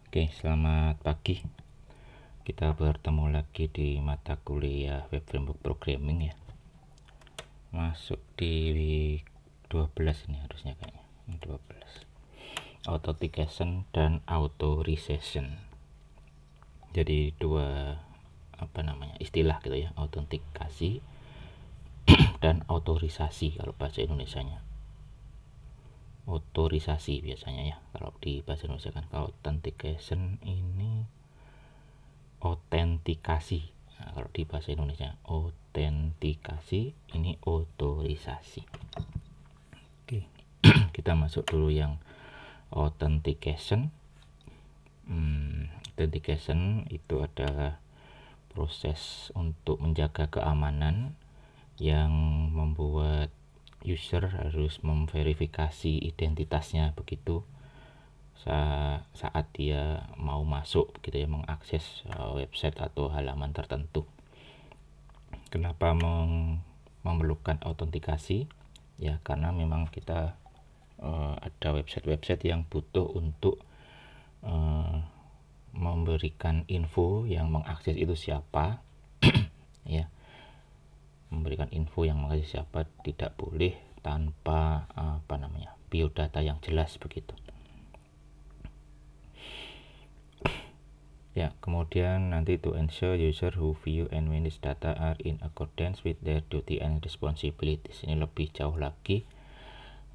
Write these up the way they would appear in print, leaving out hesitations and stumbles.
Oke, selamat pagi. Kita bertemu lagi di mata kuliah Web Framework Programming ya. Masuk di week 12 ini harusnya kayaknya. 12. Authentication dan authorization. Jadi dua istilah gitu ya, autentikasi dan autorisasi kalau bahasa Indonesianya. Otorisasi biasanya ya kalau di bahasa Indonesia kan. Kalau authentication ini autentikasi. Nah, kalau di bahasa Indonesia autentikasi, ini otorisasi. Oke. Kita masuk dulu yang authentication. Authentication itu adalah proses untuk menjaga keamanan yang membuat user harus memverifikasi identitasnya begitu saat dia mau masuk gitu ya, mengakses website atau halaman tertentu. Kenapa memerlukan autentikasi? Ya karena memang kita ada website-website yang butuh untuk memberikan info yang mengakses itu siapa ya, memberikan info yang mengakses siapa, tidak boleh tanpa biodata yang jelas begitu ya. Kemudian nanti to ensure user who view and manage data are in accordance with their duty and responsibilities. Ini lebih jauh lagi,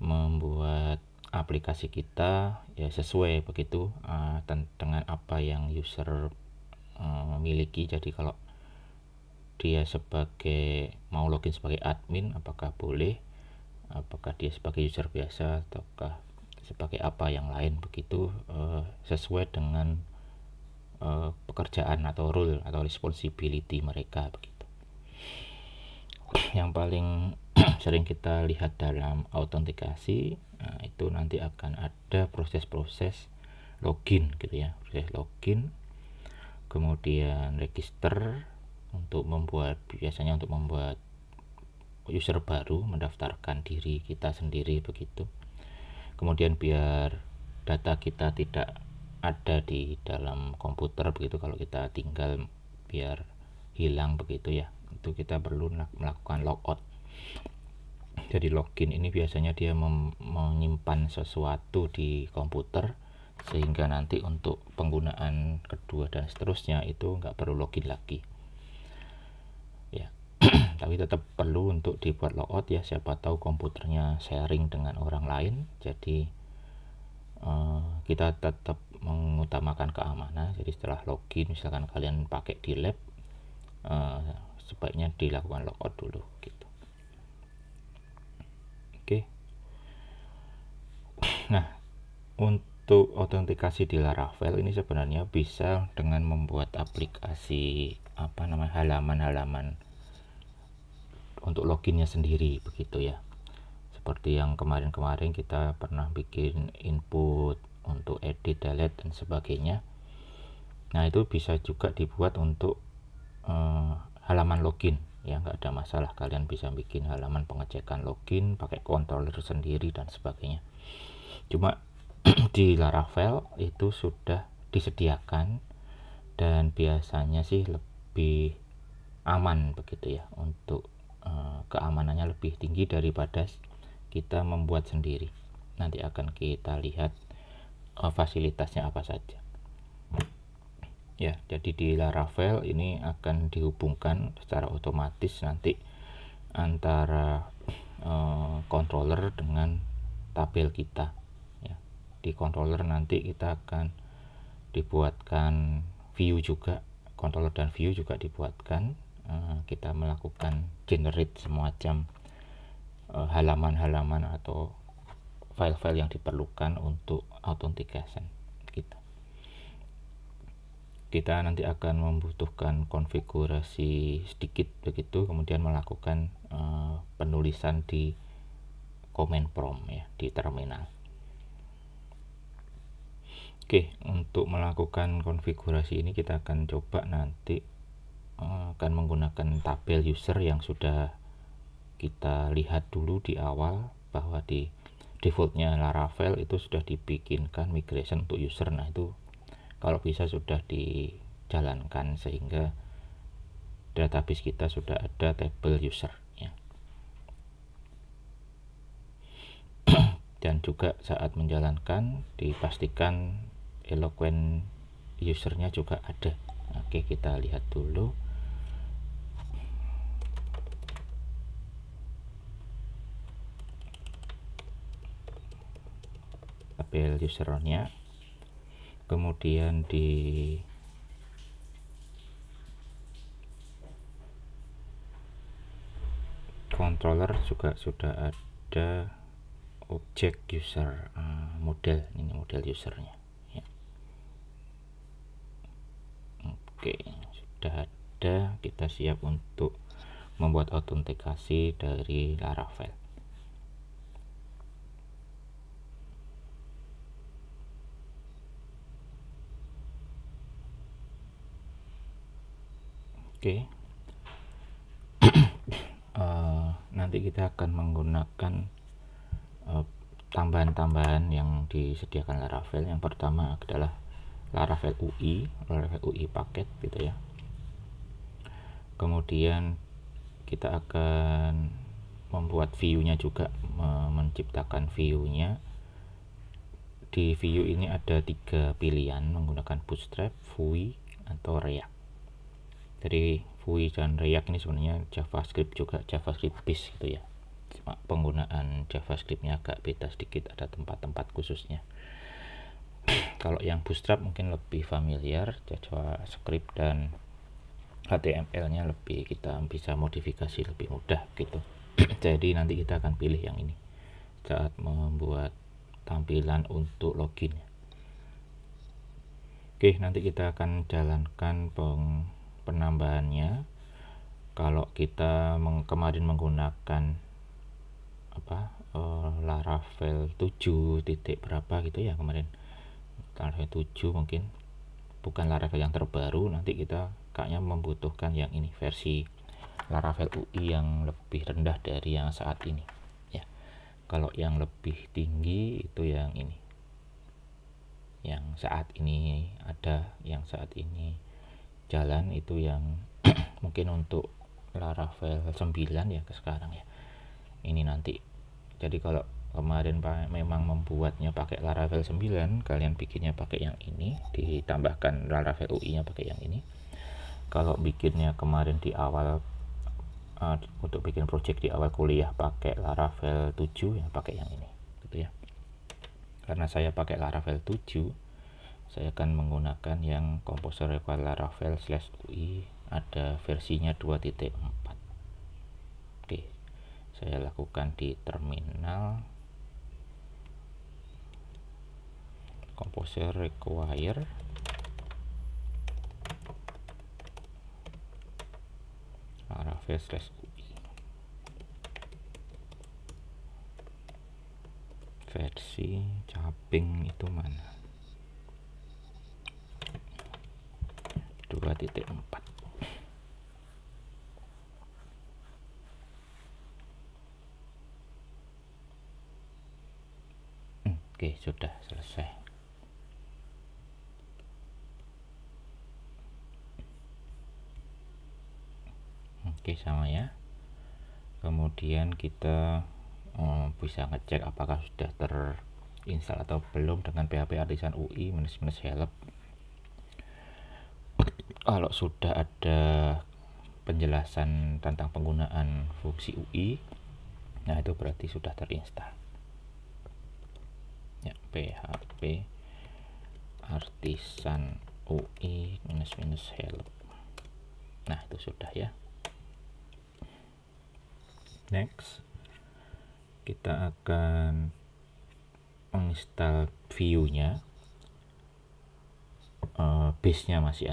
membuat aplikasi kita ya sesuai begitu dengan apa yang user miliki. Jadi kalau dia mau login sebagai admin, apakah boleh, apakah dia sebagai user biasa ataukah sebagai apa yang lain begitu, sesuai dengan pekerjaan atau role atau responsibility mereka begitu. Yang paling sering kita lihat dalam autentikasi itu nanti akan ada proses-proses login gitu ya, proses login, kemudian register biasanya untuk membuat user baru, mendaftarkan diri kita sendiri begitu. Kemudian biar data kita tidak ada di dalam komputer begitu, kalau kita tinggal biar hilang begitu ya, itu kita perlu melakukan logout. Jadi login ini biasanya dia menyimpan sesuatu di komputer sehingga nanti untuk penggunaan kedua dan seterusnya itu nggak perlu login lagi ya. Tapi tetap perlu untuk dibuat logout ya, siapa tahu komputernya sharing dengan orang lain. Jadi kita tetap mengutamakan keamanan. Jadi setelah login, misalkan kalian pakai di lab, sebaiknya dilakukan logout dulu gitu. Oke. Nah, untuk autentikasi di Laravel ini sebenarnya bisa dengan membuat aplikasi halaman-halaman untuk loginnya sendiri begitu ya. Seperti yang kemarin-kemarin kita pernah bikin input untuk edit, delete dan sebagainya. Nah, itu bisa juga dibuat untuk halaman login ya, nggak ada masalah. Kalian bisa bikin halaman pengecekan login pakai controller sendiri dan sebagainya. Cuma di Laravel itu sudah disediakan dan biasanya sih lebih aman begitu ya, untuk keamanannya lebih tinggi daripada kita membuat sendiri. Nanti akan kita lihat fasilitasnya apa saja ya. Jadi di Laravel ini akan dihubungkan secara otomatis nanti antara controller dengan tabel kita ya. Di controller nanti kita akan dibuatkan view juga, controller dan view juga dibuatkan. Kita melakukan generate semacam halaman-halaman atau file-file yang diperlukan untuk authentication gitu. Kita nanti akan membutuhkan konfigurasi sedikit begitu, kemudian melakukan penulisan di command prompt ya, di terminal. Oke, untuk melakukan konfigurasi ini kita akan coba nanti akan menggunakan tabel user yang sudah kita lihat dulu di awal, bahwa di defaultnya Laravel itu sudah dibikinkan migration untuk user. Nah, itu kalau bisa sudah dijalankan sehingga database kita sudah ada tabel user ya. Dan juga saat menjalankan dipastikan Eloquent usernya juga ada. Oke, kita lihat dulu. Tabel usernya, kemudian di controller juga sudah ada objek user, model, ini model usernya ya. Oke, sudah ada, kita siap untuk membuat autentikasi dari Laravel. Oke. Nanti kita akan menggunakan tambahan-tambahan yang disediakan Laravel. Yang pertama adalah Laravel UI paket gitu ya. Kemudian kita akan membuat view-nya juga, menciptakan view-nya. Di view ini ada 3 pilihan menggunakan Bootstrap, Vue, atau React. Jadi Vue dan React ini sebenarnya JavaScript juga, JavaScript base gitu ya. Cuma penggunaan JavaScript-nya agak beda sedikit, ada tempat-tempat khususnya. Kalau yang Bootstrap mungkin lebih familiar, JavaScript dan HTML-nya lebih kita bisa modifikasi lebih mudah gitu. Jadi nanti kita akan pilih yang ini saat membuat tampilan untuk login. Oke, nanti kita akan jalankan penambahannya. Kalau kita kemarin menggunakan Laravel 7 titik berapa gitu ya kemarin, Laravel 7 mungkin bukan Laravel yang terbaru, nanti kita kayaknya membutuhkan yang ini, versi Laravel UI yang lebih rendah dari yang saat ini ya. Kalau yang lebih tinggi itu yang ini, yang saat ini ada, yang saat ini jalan itu yang mungkin untuk Laravel 9 ya ke sekarang ya. Ini nanti. Jadi kalau kemarin memang membuatnya pakai Laravel 9, kalian bikinnya pakai yang ini, ditambahkan Laravel UI-nya pakai yang ini. Kalau bikinnya kemarin di awal untuk bikin project di awal kuliah pakai Laravel 7 ya pakai yang ini gitu ya. Karena saya pakai Laravel 7, saya akan menggunakan yang Composer Require Laravel/UI, ada versinya 2.4. Oke, saya lakukan di terminal, Composer Require Laravel/UI versi caping itu mana, 2.4. Oke, sudah selesai. Oke, sama ya. Kemudian kita bisa ngecek apakah sudah terinstall atau belum dengan PHP Artisan UI -help. Kalau sudah ada penjelasan tentang penggunaan fungsi UI, nah itu berarti sudah terinstall ya, PHP Artisan UI -help. Nah itu sudah ya. Next, kita akan menginstal view-nya. Base-nya masih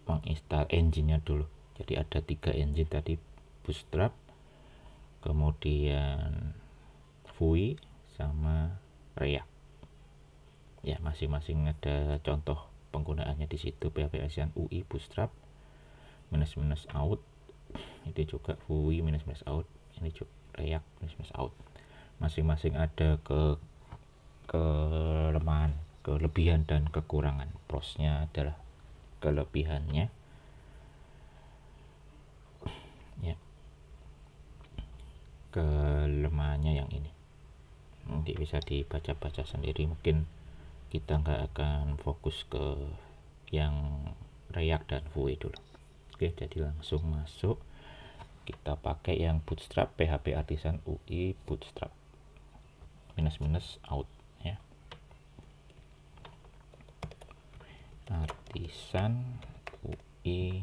menginstal engine-nya dulu. Jadi ada 3 engine tadi, Bootstrap, kemudian Vue, sama React. Ya, masing-masing ada contoh penggunaannya di situ. PHP Artisan UI Bootstrap -out, itu juga Vue -out, ini juga React -out. Masing-masing ada kelemahan kelebihan dan kekurangan. Prosnya adalah kelebihannya ya, kelemahannya yang ini. Nanti bisa dibaca-baca sendiri, mungkin kita nggak akan fokus ke yang React dan Vue dulu. Oke, jadi langsung masuk, kita pakai yang Bootstrap, PHP Artisan UI Bootstrap minus out ya, Artisan UI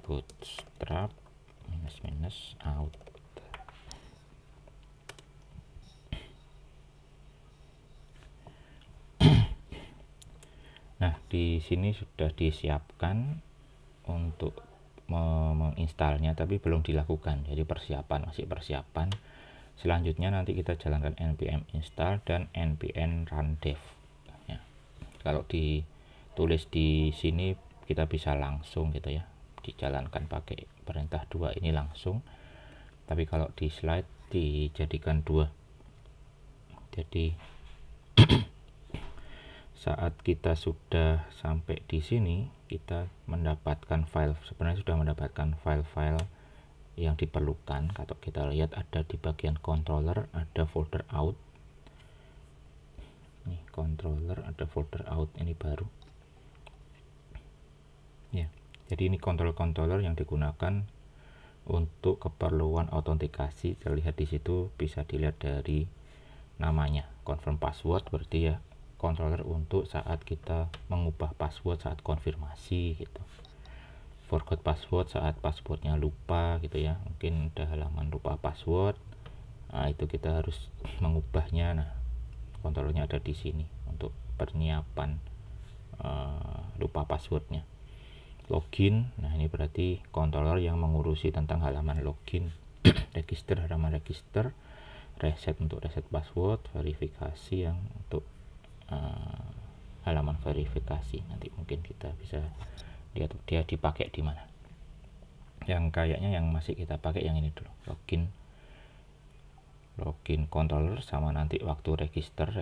Bootstrap minus out. Nah, di sini sudah disiapkan untuk menginstalnya, tapi belum dilakukan, jadi masih persiapan. Selanjutnya nanti kita jalankan npm install dan npm run dev ya. Kalau ditulis di sini kita bisa langsung gitu ya, dijalankan pakai perintah 2 ini langsung, tapi kalau di slide dijadikan 2. Jadi saat kita sudah sampai di sini, kita mendapatkan file, sebenarnya sudah mendapatkan file-file yang diperlukan. Kalau kita lihat ada di bagian controller, ada folder out. Nih, controller ada folder out, ini baru. Ya, jadi ini controller yang digunakan untuk keperluan autentikasi. Terlihat di situ, bisa dilihat dari namanya, confirm password, berarti ya controller untuk saat kita mengubah password saat konfirmasi gitu. Forgot password saat passwordnya lupa gitu ya, mungkin ada halaman lupa password, nah itu kita harus mengubahnya. Nah, controllernya ada di sini untuk penyiapan lupa passwordnya. Login, nah ini berarti controller yang mengurusi tentang halaman login. Register, halaman register. Reset untuk reset password. Verifikasi yang untuk halaman verifikasi. Nanti mungkin kita bisa lihat dia dipakai di mana. Yang kayaknya yang masih kita pakai yang ini dulu, login controller, sama nanti waktu register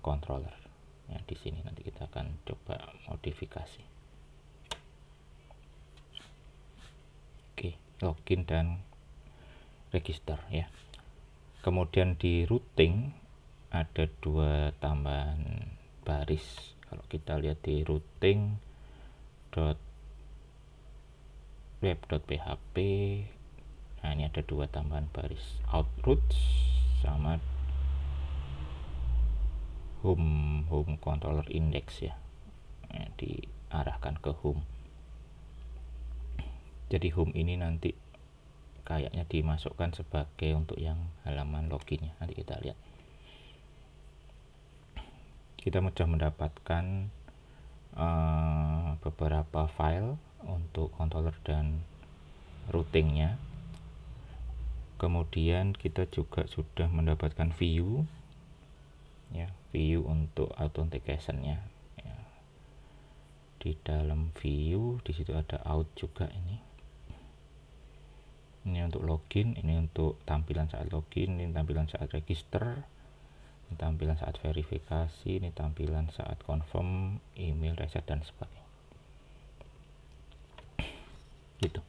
controller ya. Di sini nanti kita akan coba modifikasi. Oke, login dan register ya. Kemudian di routing ada 2 tambahan baris. Kalau kita lihat di routing web.php, nah ini ada 2 tambahan baris, out routes sama home controller index ya, nah, diarahkan ke home. Jadi home ini nanti kayaknya dimasukkan sebagai untuk yang halaman loginnya. Nanti kita lihat. Kita sudah mendapatkan beberapa file untuk controller dan routingnya. Kemudian kita juga sudah mendapatkan view ya, view untuk authentication-nya ya. Di dalam view di situ ada out juga. Ini untuk login, ini untuk tampilan saat login, ini tampilan saat register, ini tampilan saat verifikasi, ini tampilan saat confirm, email, reset, dan sebagainya gitu.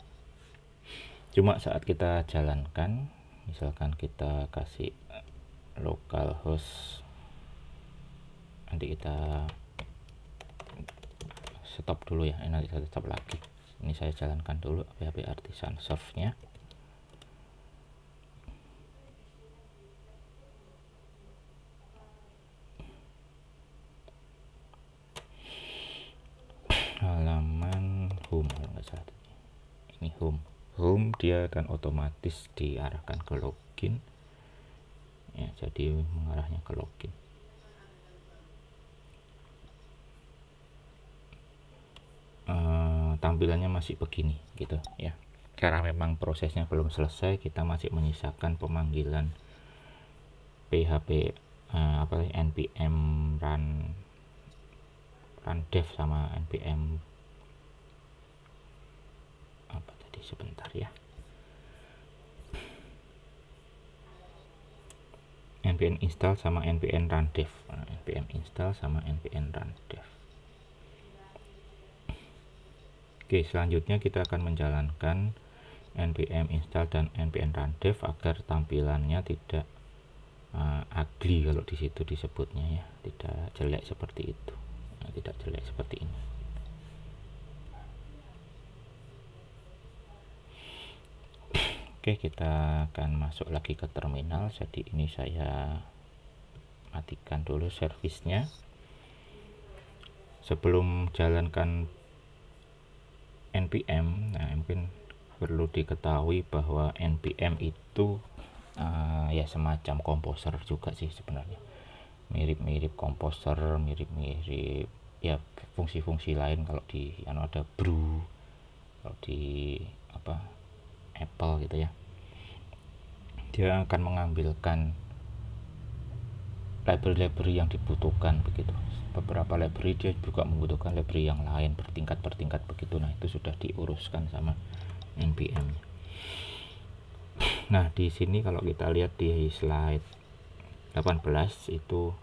Cuma saat kita jalankan, misalkan kita kasih localhost, nanti kita stop dulu ya, nanti saya stop lagi. Ini saya jalankan dulu PHP Artisan serve-nya. Halaman home kalau nggak salah, ini home dia akan otomatis diarahkan ke login ya, jadi mengarahnya ke login. Tampilannya masih begini gitu ya, karena memang prosesnya belum selesai, kita masih menyisakan pemanggilan PHP npm run dev sama npm apa tadi, sebentar ya. npm install sama npm run dev. Npm install sama npm run dev. Oke, selanjutnya kita akan menjalankan npm install dan npm run dev agar tampilannya tidak ugly kalau di situ disebutnya ya, tidak jelek seperti itu. Tidak jelek seperti ini. Oke, kita akan masuk lagi ke terminal. Jadi ini saya matikan dulu servisnya. Sebelum jalankan npm, nah mungkin perlu diketahui bahwa npm itu ya semacam komposer juga sih sebenarnya. Mirip-mirip komposer, mirip-mirip ya fungsi-fungsi lain. Kalau di ada brew, kalau di Apple gitu ya, dia akan mengambilkan library yang dibutuhkan begitu. Beberapa library dia juga membutuhkan library yang lain bertingkat begitu. Nah, itu sudah diuruskan sama npm. Nah, di sini kalau kita lihat di slide 18 itu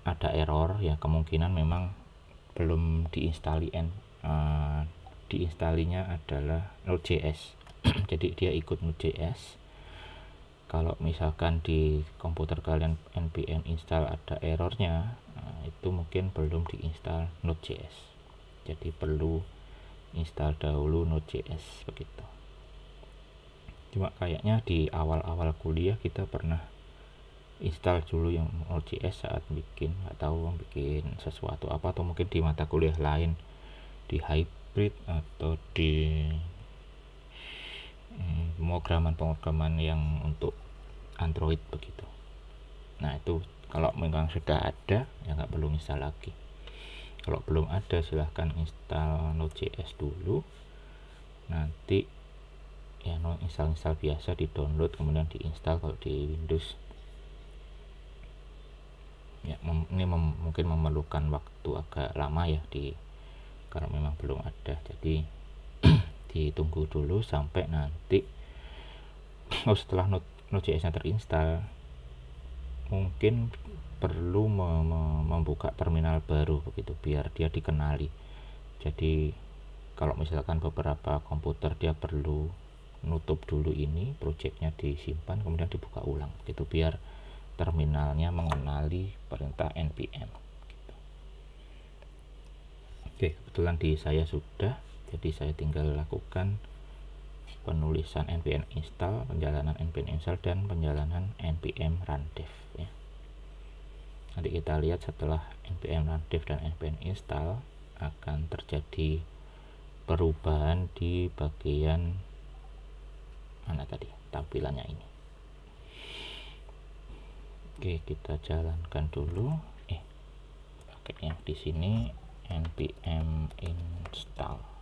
ada error ya, kemungkinan memang belum diinstalinya adalah Node.js. Jadi dia ikut Node.js. Kalau misalkan di komputer kalian npm install ada errornya, itu mungkin belum diinstal Node.js. Jadi perlu install dahulu Node.js begitu. Cuma kayaknya di awal-awal kuliah kita pernah install dulu yang Node.js saat bikin, nggak tahu bikin sesuatu apa, atau mungkin di mata kuliah lain, di hybrid atau di pemrograman yang untuk Android begitu. Nah, itu kalau memang sudah ada ya nggak perlu install lagi. Kalau belum ada silahkan install Node.js dulu, nanti ya install biasa, di download kemudian diinstal kalau di Windows ya. Ini mungkin memerlukan waktu agak lama ya kalau memang belum ada. Jadi ditunggu dulu sampai nanti setelah Node.js nya terinstall, mungkin perlu membuka terminal baru begitu biar dia dikenali. Jadi kalau misalkan beberapa komputer dia perlu nutup dulu ini, projectnya disimpan kemudian dibuka ulang gitu, biar terminalnya mengenali perintah npm gitu. Oke, kebetulan di saya sudah, jadi saya tinggal lakukan penulisan npm install, penjalanan npm install, dan penjalanan npm run dev ya. Nanti kita lihat setelah npm run dev dan npm install akan terjadi perubahan di bagian mana tadi tampilannya ini. Oke, kita jalankan dulu. Pakainya di sini npm install.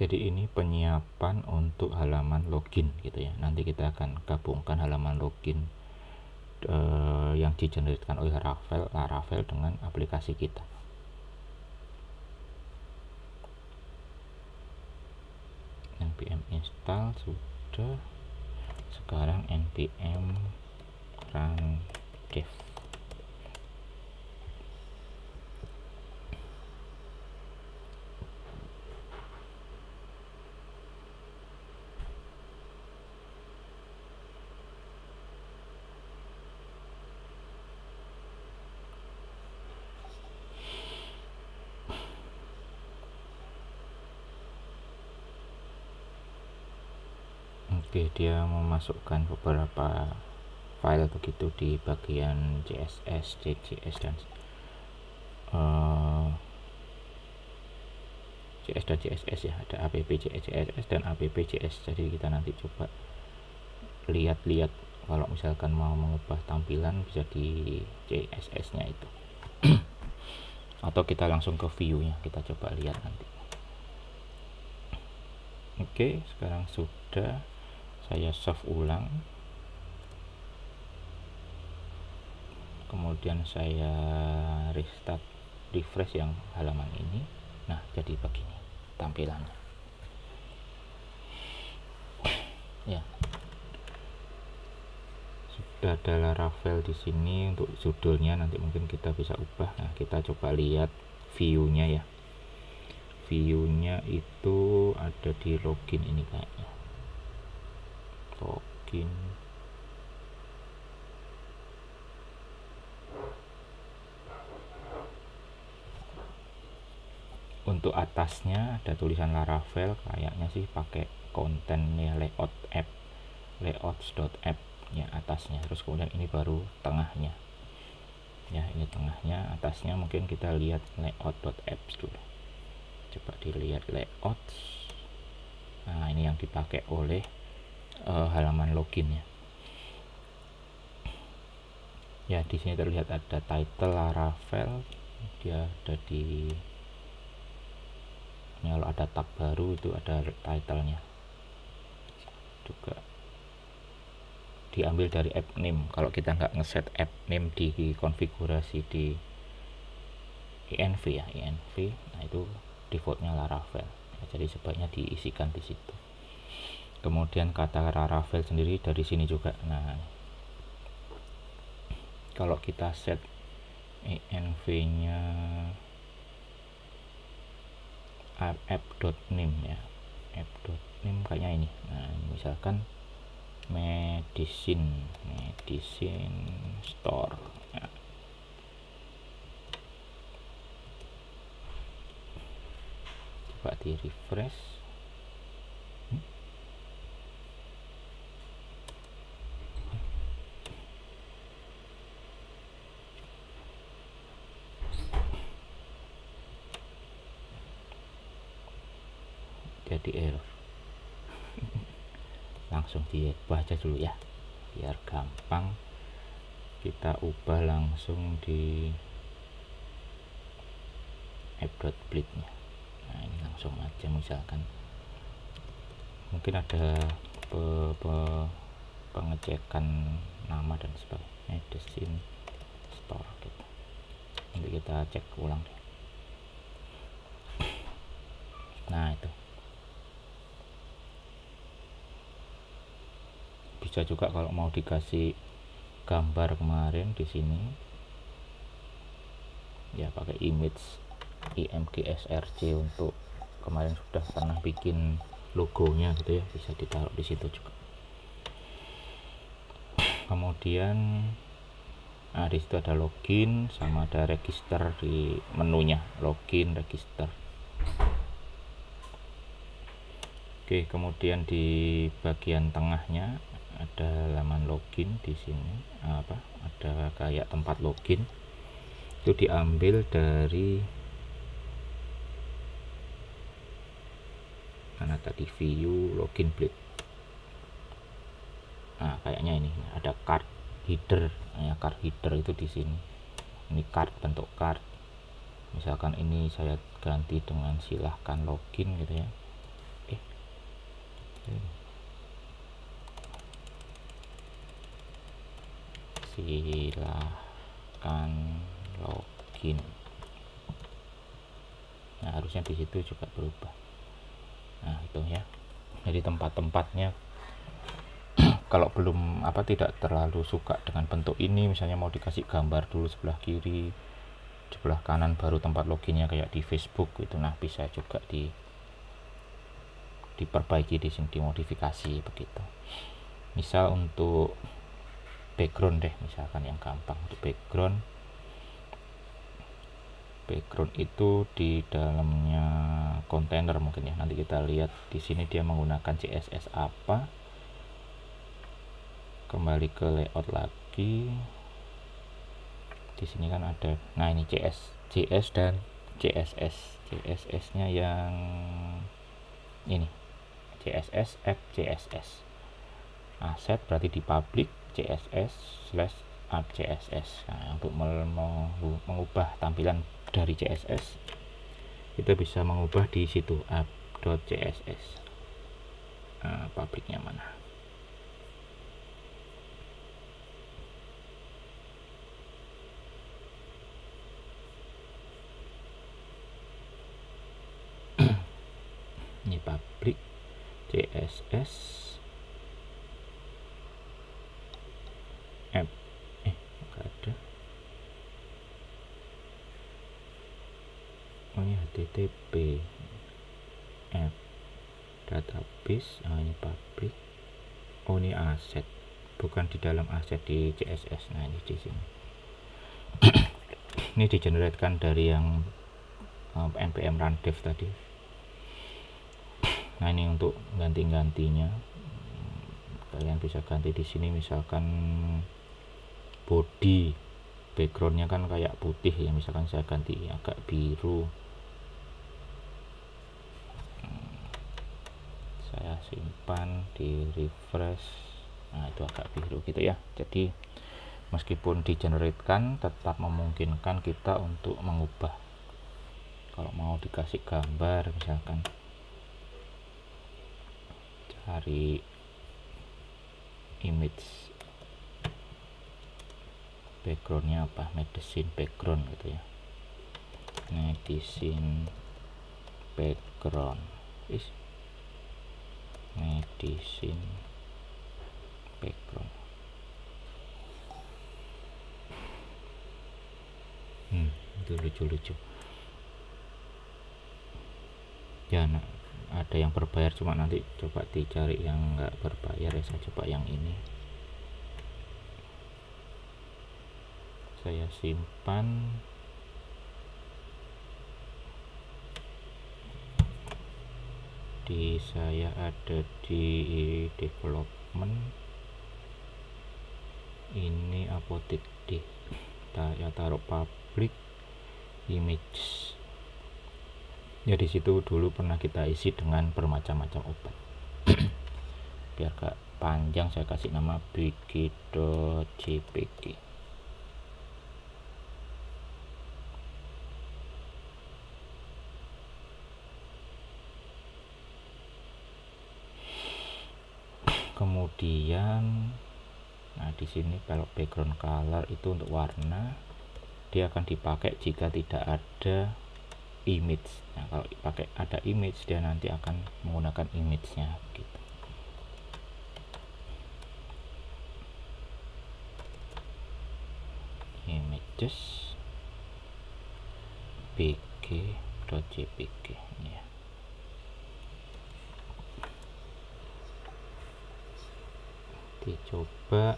Jadi ini penyiapan untuk halaman login gitu ya. Nanti kita akan gabungkan halaman login yang digenerasikan oleh Laravel dengan aplikasi kita. npm install sudah, sekarang npm run dev. Oke, dia memasukkan beberapa file begitu di bagian CSS, JS dan CS dan CSS ya. Ada app.js dan app.js. Jadi kita nanti coba lihat-lihat kalau misalkan mau mengubah tampilan bisa di CSS nya itu. atau kita langsung ke view-nya, kita coba lihat nanti. Oke, sekarang sudah, saya save ulang, kemudian saya restart, refresh yang halaman ini. Nah, jadi begini tampilannya ya. Sudah ada Laravel di sini. Untuk judulnya nanti mungkin kita bisa ubah. Nah, kita coba lihat view-nya ya. View-nya itu ada di login ini kayaknya. Login. Untuk atasnya ada tulisan Laravel, kayaknya sih pakai kontennya layout app, layouts.app ya atasnya. Terus kemudian ini baru tengahnya ya, ini tengahnya. Atasnya mungkin kita lihat layout.apps dulu. Coba dilihat layouts. Nah, ini yang dipakai oleh halaman login ya. Ya, di sini terlihat ada title Laravel, dia ada di ini. Kalau ada tab baru itu ada titlenya juga, diambil dari app name. Kalau kita nggak ngeset app name di konfigurasi di env ya, env, nah itu defaultnya Laravel ya, jadi sebaiknya diisikan di situ. Kemudian kata Laravel sendiri dari sini juga. Nah, kalau kita set env nya app.name ya, app.name kayaknya ini. Nah, misalkan medicine store ya. Coba di refresh. Jadi error. Langsung dibaca dulu ya biar gampang. Kita ubah langsung di app.split nya. Nah, ini langsung aja, misalkan mungkin ada pengecekan nama dan sebagainya, medicine store gitu. Nanti kita cek ulang deh. Nah, itu bisa juga kalau mau dikasih gambar kemarin di sini ya, pakai image imgsrc untuk kemarin sudah pernah bikin logonya gitu ya, bisa ditaruh di situ juga. Kemudian nah, di situ ada login sama ada register di menunya, login, register. Oke, kemudian di bagian tengahnya ada halaman login di sini. Ada kayak tempat login. Itu diambil dari mana tadi, view login blade. Nah, kayaknya ini ada card header ya, card header itu di sini. Ini card, bentuk card. Misalkan ini saya ganti dengan silahkan login gitu ya. Silahkan login. Nah, harusnya di situ juga berubah. Nah, itu ya. Jadi tempat-tempatnya kalau belum tidak terlalu suka dengan bentuk ini, misalnya mau dikasih gambar dulu sebelah kiri, sebelah kanan baru tempat loginnya kayak di Facebook gitu. Nah, bisa juga diperbaiki di sini, dimodifikasi begitu. Misal untuk background deh, misalkan yang gampang. Untuk background itu di dalamnya kontainer mungkin ya. Nanti kita lihat di sini dia menggunakan CSS apa. Kembali ke layout lagi. Di sini kan ada, nah ini JS dan CSS nya yang ini CSS app CSS asset, berarti di public CSS/app CSS. Nah, untuk mengubah tampilan dari CSS, kita bisa mengubah di situ app.css. Publiknya mana? Ini public CSS app. Enggak ada. Oh, ini HTTP app database. Ini public. Oh, ini aset, bukan di dalam aset di CSS. Nah, ini di sini. Ini digeneratkan dari yang npm run dev tadi. Nah, ini untuk ganti-gantinya, kalian bisa ganti di sini. Misalkan body backgroundnya kan kayak putih ya, misalkan saya ganti agak biru, saya simpan, di refresh. Nah, itu agak biru gitu ya. Jadi meskipun digeneratkan, tetap memungkinkan kita untuk mengubah. Kalau mau dikasih gambar, misalkan cari image backgroundnya apa, medicine background gitu ya, medicine background, medicine background. Itu lucu-lucu ya. Nah, ada yang berbayar, cuma nanti coba dicari yang nggak berbayar ya. Saya coba yang ini, saya simpan. Di saya ada di development, ini apotek D. Saya taruh public image ya. Di situ dulu pernah kita isi dengan bermacam-macam obat. Biar gak panjang, saya kasih nama bg.jpg. Kemudian, nah di sini kalau background color itu untuk warna, dia akan dipakai jika tidak ada image. Nah, kalau pakai ada image, dia nanti akan menggunakan image-nya gitu. Images bg.jpg ya. Dicoba.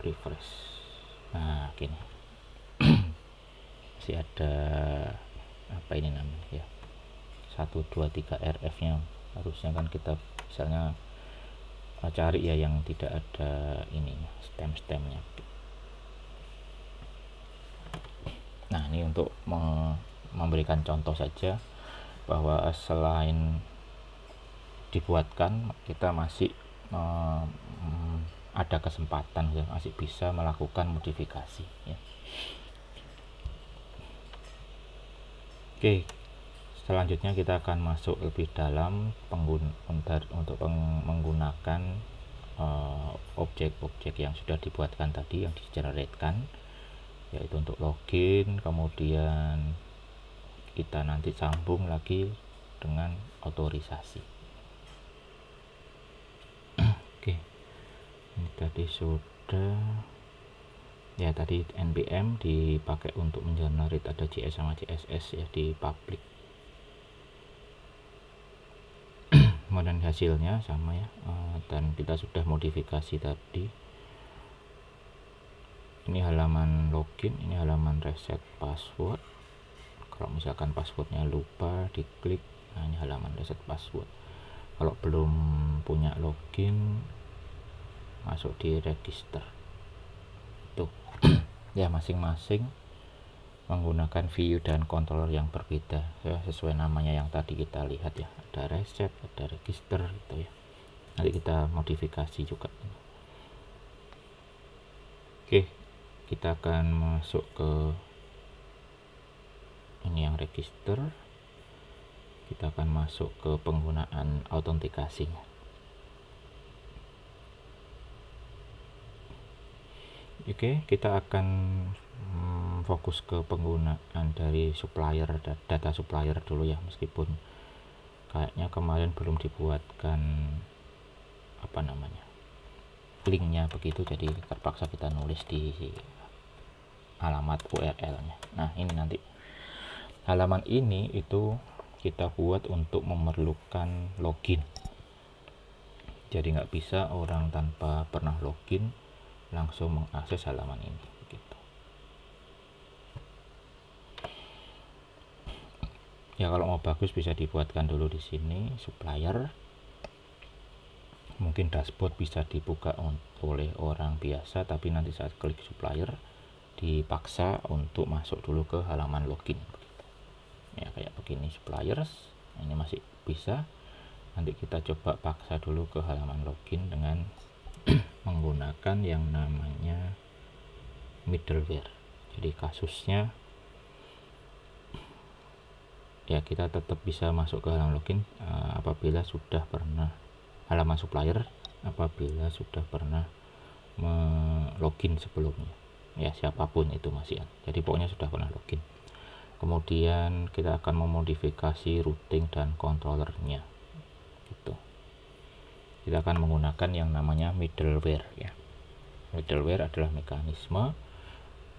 Refresh. Nah, gini. Masih ada apa ini namanya ya, 1 2 3 RF nya. Harusnya kan kita misalnya cari ya yang tidak ada ininya, stem-stemnya. Nah, ini untuk memberikan contoh saja bahwa selain dibuatkan, kita masih ada kesempatan ya, masih bisa melakukan modifikasi ya. Oke, selanjutnya kita akan masuk lebih dalam untuk menggunakan objek-objek yang sudah dibuatkan tadi, yang digeneratkan, yaitu untuk login. Kemudian kita nanti sambung lagi dengan otorisasi. Oke, ini tadi sudah ya. Tadi npm dipakai untuk mengenerate ada JS sama CSS ya di public. Kemudian hasilnya sama ya, dan kita sudah modifikasi tadi. Ini halaman login, ini halaman reset password. Kalau misalkan passwordnya lupa, diklik. Nah, ini halaman reset password. Kalau belum punya login, masuk di register tuh. Ya, masing-masing menggunakan view dan controller yang berbeda ya, sesuai namanya yang tadi kita lihat ya. Ada reset, ada register gitu ya. Nanti kita modifikasi juga. Oke, kita akan masuk ke ini yang register. Kita akan masuk ke penggunaan autentikasinya. Oke, kita akan fokus ke penggunaan dari supplier, data supplier dulu ya, meskipun kayaknya kemarin belum dibuatkan apa namanya linknya begitu, jadi terpaksa kita nulis di alamat URL nya. Nah, ini nanti halaman ini itu kita buat untuk memerlukan login, jadi nggak bisa orang tanpa pernah login langsung mengakses halaman ini gitu. Ya kalau mau bagus bisa dibuatkan dulu di sini supplier. Mungkin dashboard bisa dibuka oleh orang biasa, tapi nanti saat klik supplier dipaksa untuk masuk dulu ke halaman login begitu. Ya kayak begini suppliers, ini masih bisa. Nanti kita coba paksa dulu ke halaman login dengan menggunakan yang namanya middleware. Jadi kasusnya ya kita tetap bisa masuk ke halaman login apabila sudah pernah halaman supplier, apabila sudah pernah login sebelumnya, ya siapapun itu masih. Jadi pokoknya sudah pernah login. Kemudian kita akan memodifikasi routing dan controllernya gitu. Kita akan menggunakan yang namanya middleware ya. Middleware adalah mekanisme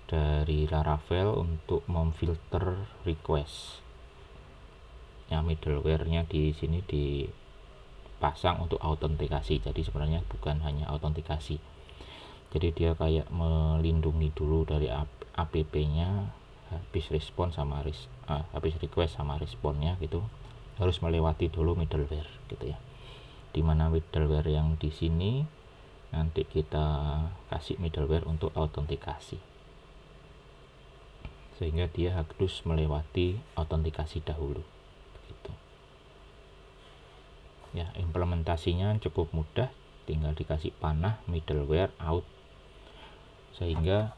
dari Laravel untuk memfilter request. Ya, middleware-nya di sini dipasang untuk autentikasi. Jadi sebenarnya bukan hanya autentikasi. Jadi dia kayak melindungi dulu dari app-nya, habis respon sama habis request sama responnya gitu. Harus melewati dulu middleware gitu ya. Dimana middleware yang di sini nanti kita kasih middleware untuk autentikasi, sehingga dia harus melewati autentikasi dahulu begitu. Ya, implementasinya cukup mudah, tinggal dikasih panah middleware out, sehingga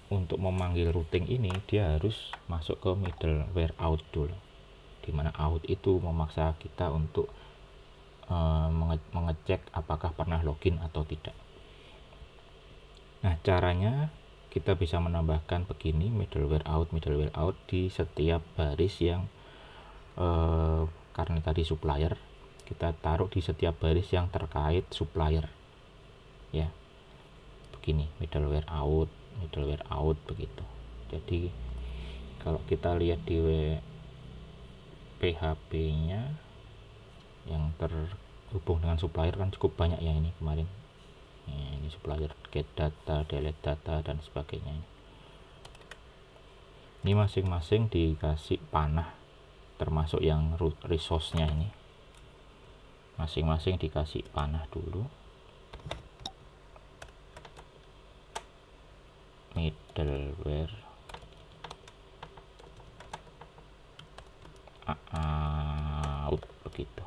untuk memanggil routing ini dia harus masuk ke middleware out dulu, dimana out itu memaksa kita untuk mengecek apakah pernah login atau tidak. Nah, caranya kita bisa menambahkan begini, middleware out di setiap baris yang karena tadi supplier, kita taruh di setiap baris yang terkait supplier ya, begini, middleware out begitu. Jadi kalau kita lihat di PHP nya yang terhubung dengan supplier kan cukup banyak ya ini kemarin ya, ini supplier get data, delete data dan sebagainya. Ini masing-masing dikasih panah, termasuk yang resource nya ini masing-masing dikasih panah dulu. Middleware out begitu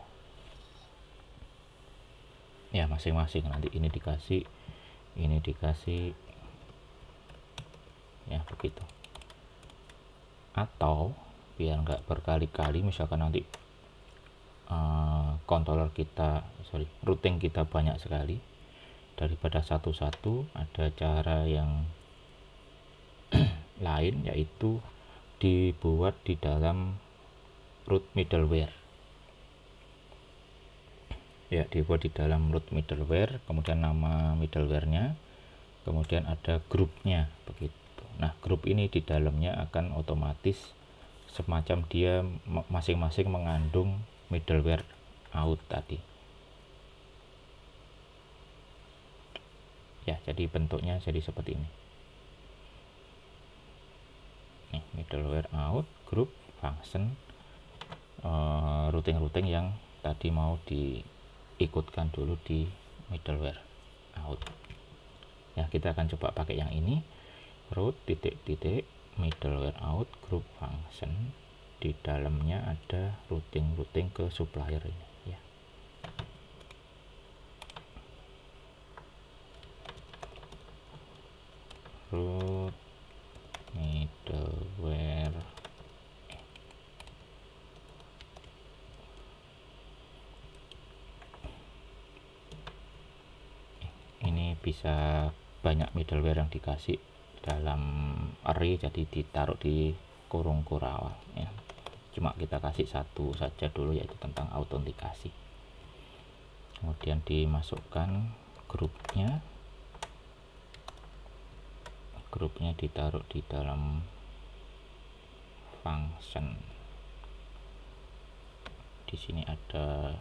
ya, masing-masing nanti ini dikasih ya begitu. Atau biar nggak berkali-kali, misalkan nanti routing kita banyak sekali, daripada satu-satu ada cara yang lain, yaitu dibuat di dalam root middleware ya, dibuat di dalam root middleware, kemudian nama middleware-nya, kemudian ada grupnya begitu. Nah, grup ini di dalamnya akan otomatis semacam dia masing-masing mengandung middleware out tadi ya. Jadi bentuknya jadi seperti ini nih, middleware out, group, function, routing yang tadi mau diikutkan dulu di middleware out ya. Kita akan coba pakai yang ini, root titik middleware out group function, di dalamnya ada routing ke supplier ini ya. root middleware. Ini bisa banyak middleware yang dikasih dalam array, jadi ditaruh di kurung kurawal ya. Cuma kita kasih satu saja dulu, yaitu tentang autentikasi. Kemudian dimasukkan grupnya ditaruh di dalam function. Di sini ada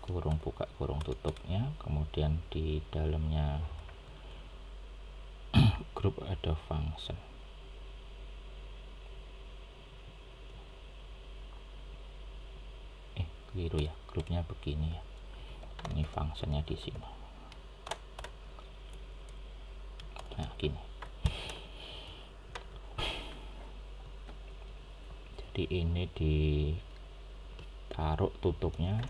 kurung buka kurung tutupnya, kemudian di dalamnya grup ada function. Keliru ya, grupnya begini ya, ini functionnya di sini. Nah gini, jadi ini ditaruh tutupnya,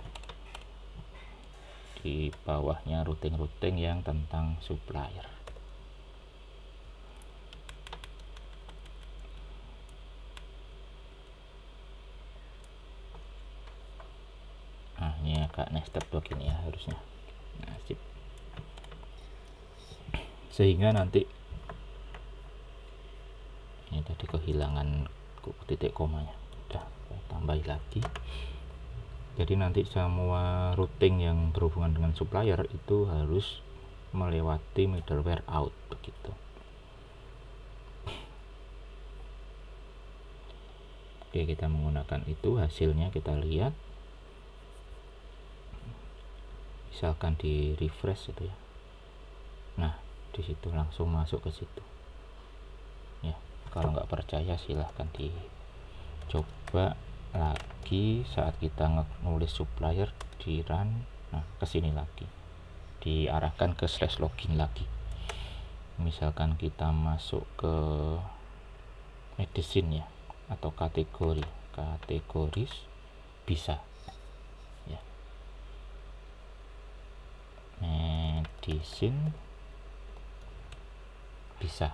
di bawahnya routing yang tentang supplier. Nah ini agak nested begini ya harusnya. Nah, sip. Sehingga nanti ini tadi kehilangan titik komanya, udah saya tambahin lagi. Jadi nanti semua routing yang berhubungan dengan supplier itu harus melewati middleware out begitu. Oke, kita menggunakan itu, hasilnya kita lihat. Misalkan di refresh itu ya. Nah, di situ langsung masuk ke situ. Ya, kalau nggak percaya silahkan dicoba lagi saat kita nulis supplier di run. Nah, kesini lagi, diarahkan ke /login lagi. Misalkan kita masuk ke medicine ya, atau kategoris bisa ya, medicine bisa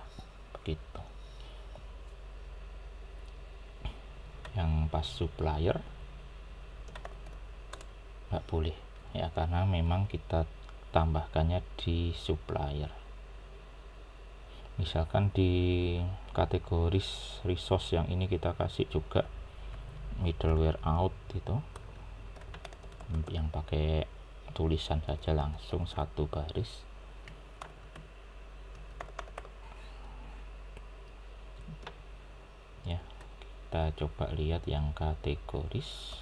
begitu. Yang pas supplier nggak boleh ya, karena memang kita tambahkannya di supplier. Misalkan di kategoris resource yang ini kita kasih juga middleware out itu, yang pakai tulisan saja langsung satu baris. Ya, kita coba lihat yang kategoris.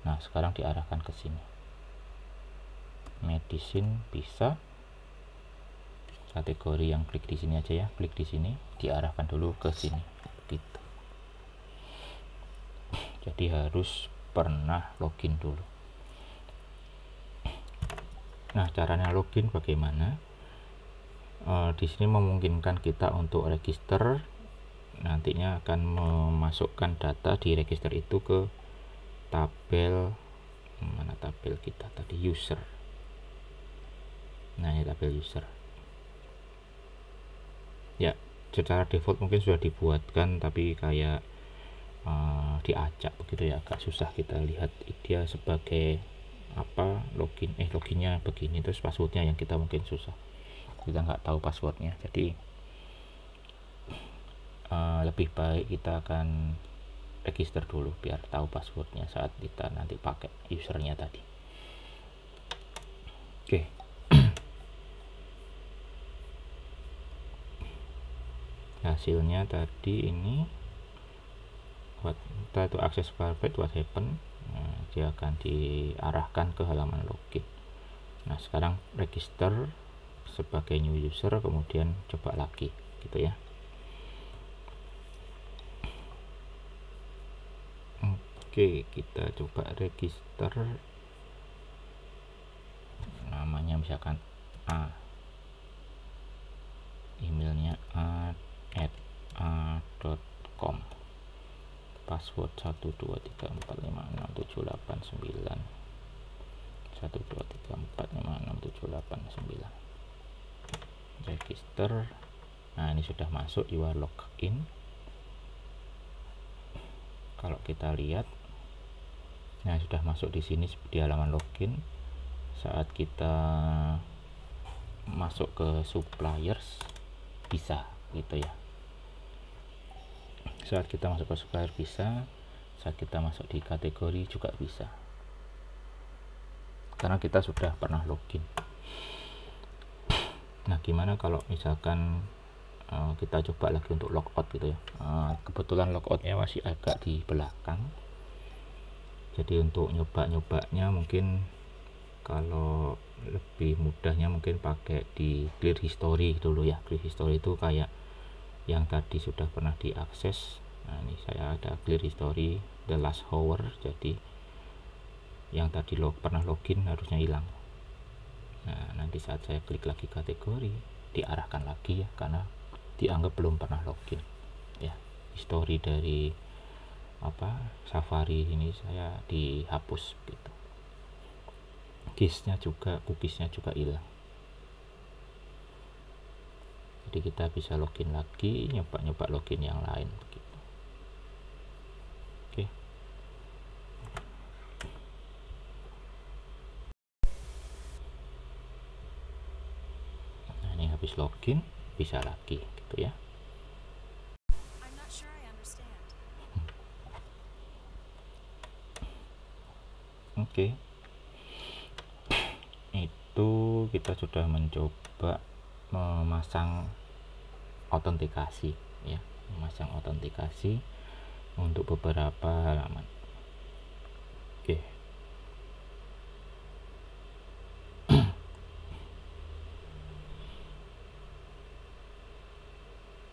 Nah, sekarang diarahkan ke sini. Medicine bisa. Kategori yang klik di sini aja ya, klik di sini, diarahkan dulu ke sini gitu. Jadi harus pernah login dulu. Nah, caranya login bagaimana? Di sini memungkinkan kita untuk register, nantinya akan memasukkan data di register itu ke tabel, mana tabel kita tadi, user. Nah, ini tabel user ya. Secara default mungkin sudah dibuatkan, tapi kayak diacak begitu ya, agak susah kita lihat dia sebagai apa, loginnya begini, terus passwordnya yang kita mungkin susah, kita nggak tahu passwordnya. Jadi lebih baik kita akan register dulu biar tahu passwordnya saat kita nanti pakai usernya tadi. Oke. Hasilnya tadi ini, kita itu akses private, what happen, dia akan diarahkan ke halaman login. Nah, sekarang register sebagai new user, kemudian coba lagi gitu ya. Oke, kita coba register, namanya misalkan A, emailnya a@a.com, password 123456789, 123456789, register. Nah, ini sudah masuk, you are login. Kalau kita lihat, nah sudah masuk di sini di halaman login. Saat kita masuk ke suppliers bisa gitu ya. Saat kita masuk ke supplier bisa, saat kita masuk di kategori juga bisa, karena kita sudah pernah login. Nah, gimana kalau misalkan kita coba lagi untuk logout gitu ya. Kebetulan logoutnya masih agak di belakang, jadi untuk nyoba-nyobanya mungkin kalau lebih mudahnya mungkin pakai di clear history dulu ya. Clear history itu kayak yang tadi sudah pernah diakses. Nah, ini saya ada clear history the last hour, jadi yang tadi pernah login harusnya hilang. Nah, nanti saat saya klik lagi kategori, diarahkan lagi ya, karena dianggap belum pernah login ya. History dari Safari ini saya dihapus gitu. Cookiesnya juga hilang. Jadi kita bisa login lagi, nyoba login yang lain begitu. Oke. Nah, ini habis login bisa lagi gitu ya. Oke. Itu kita sudah mencoba memasang autentikasi ya, memasang autentikasi untuk beberapa halaman. Oke.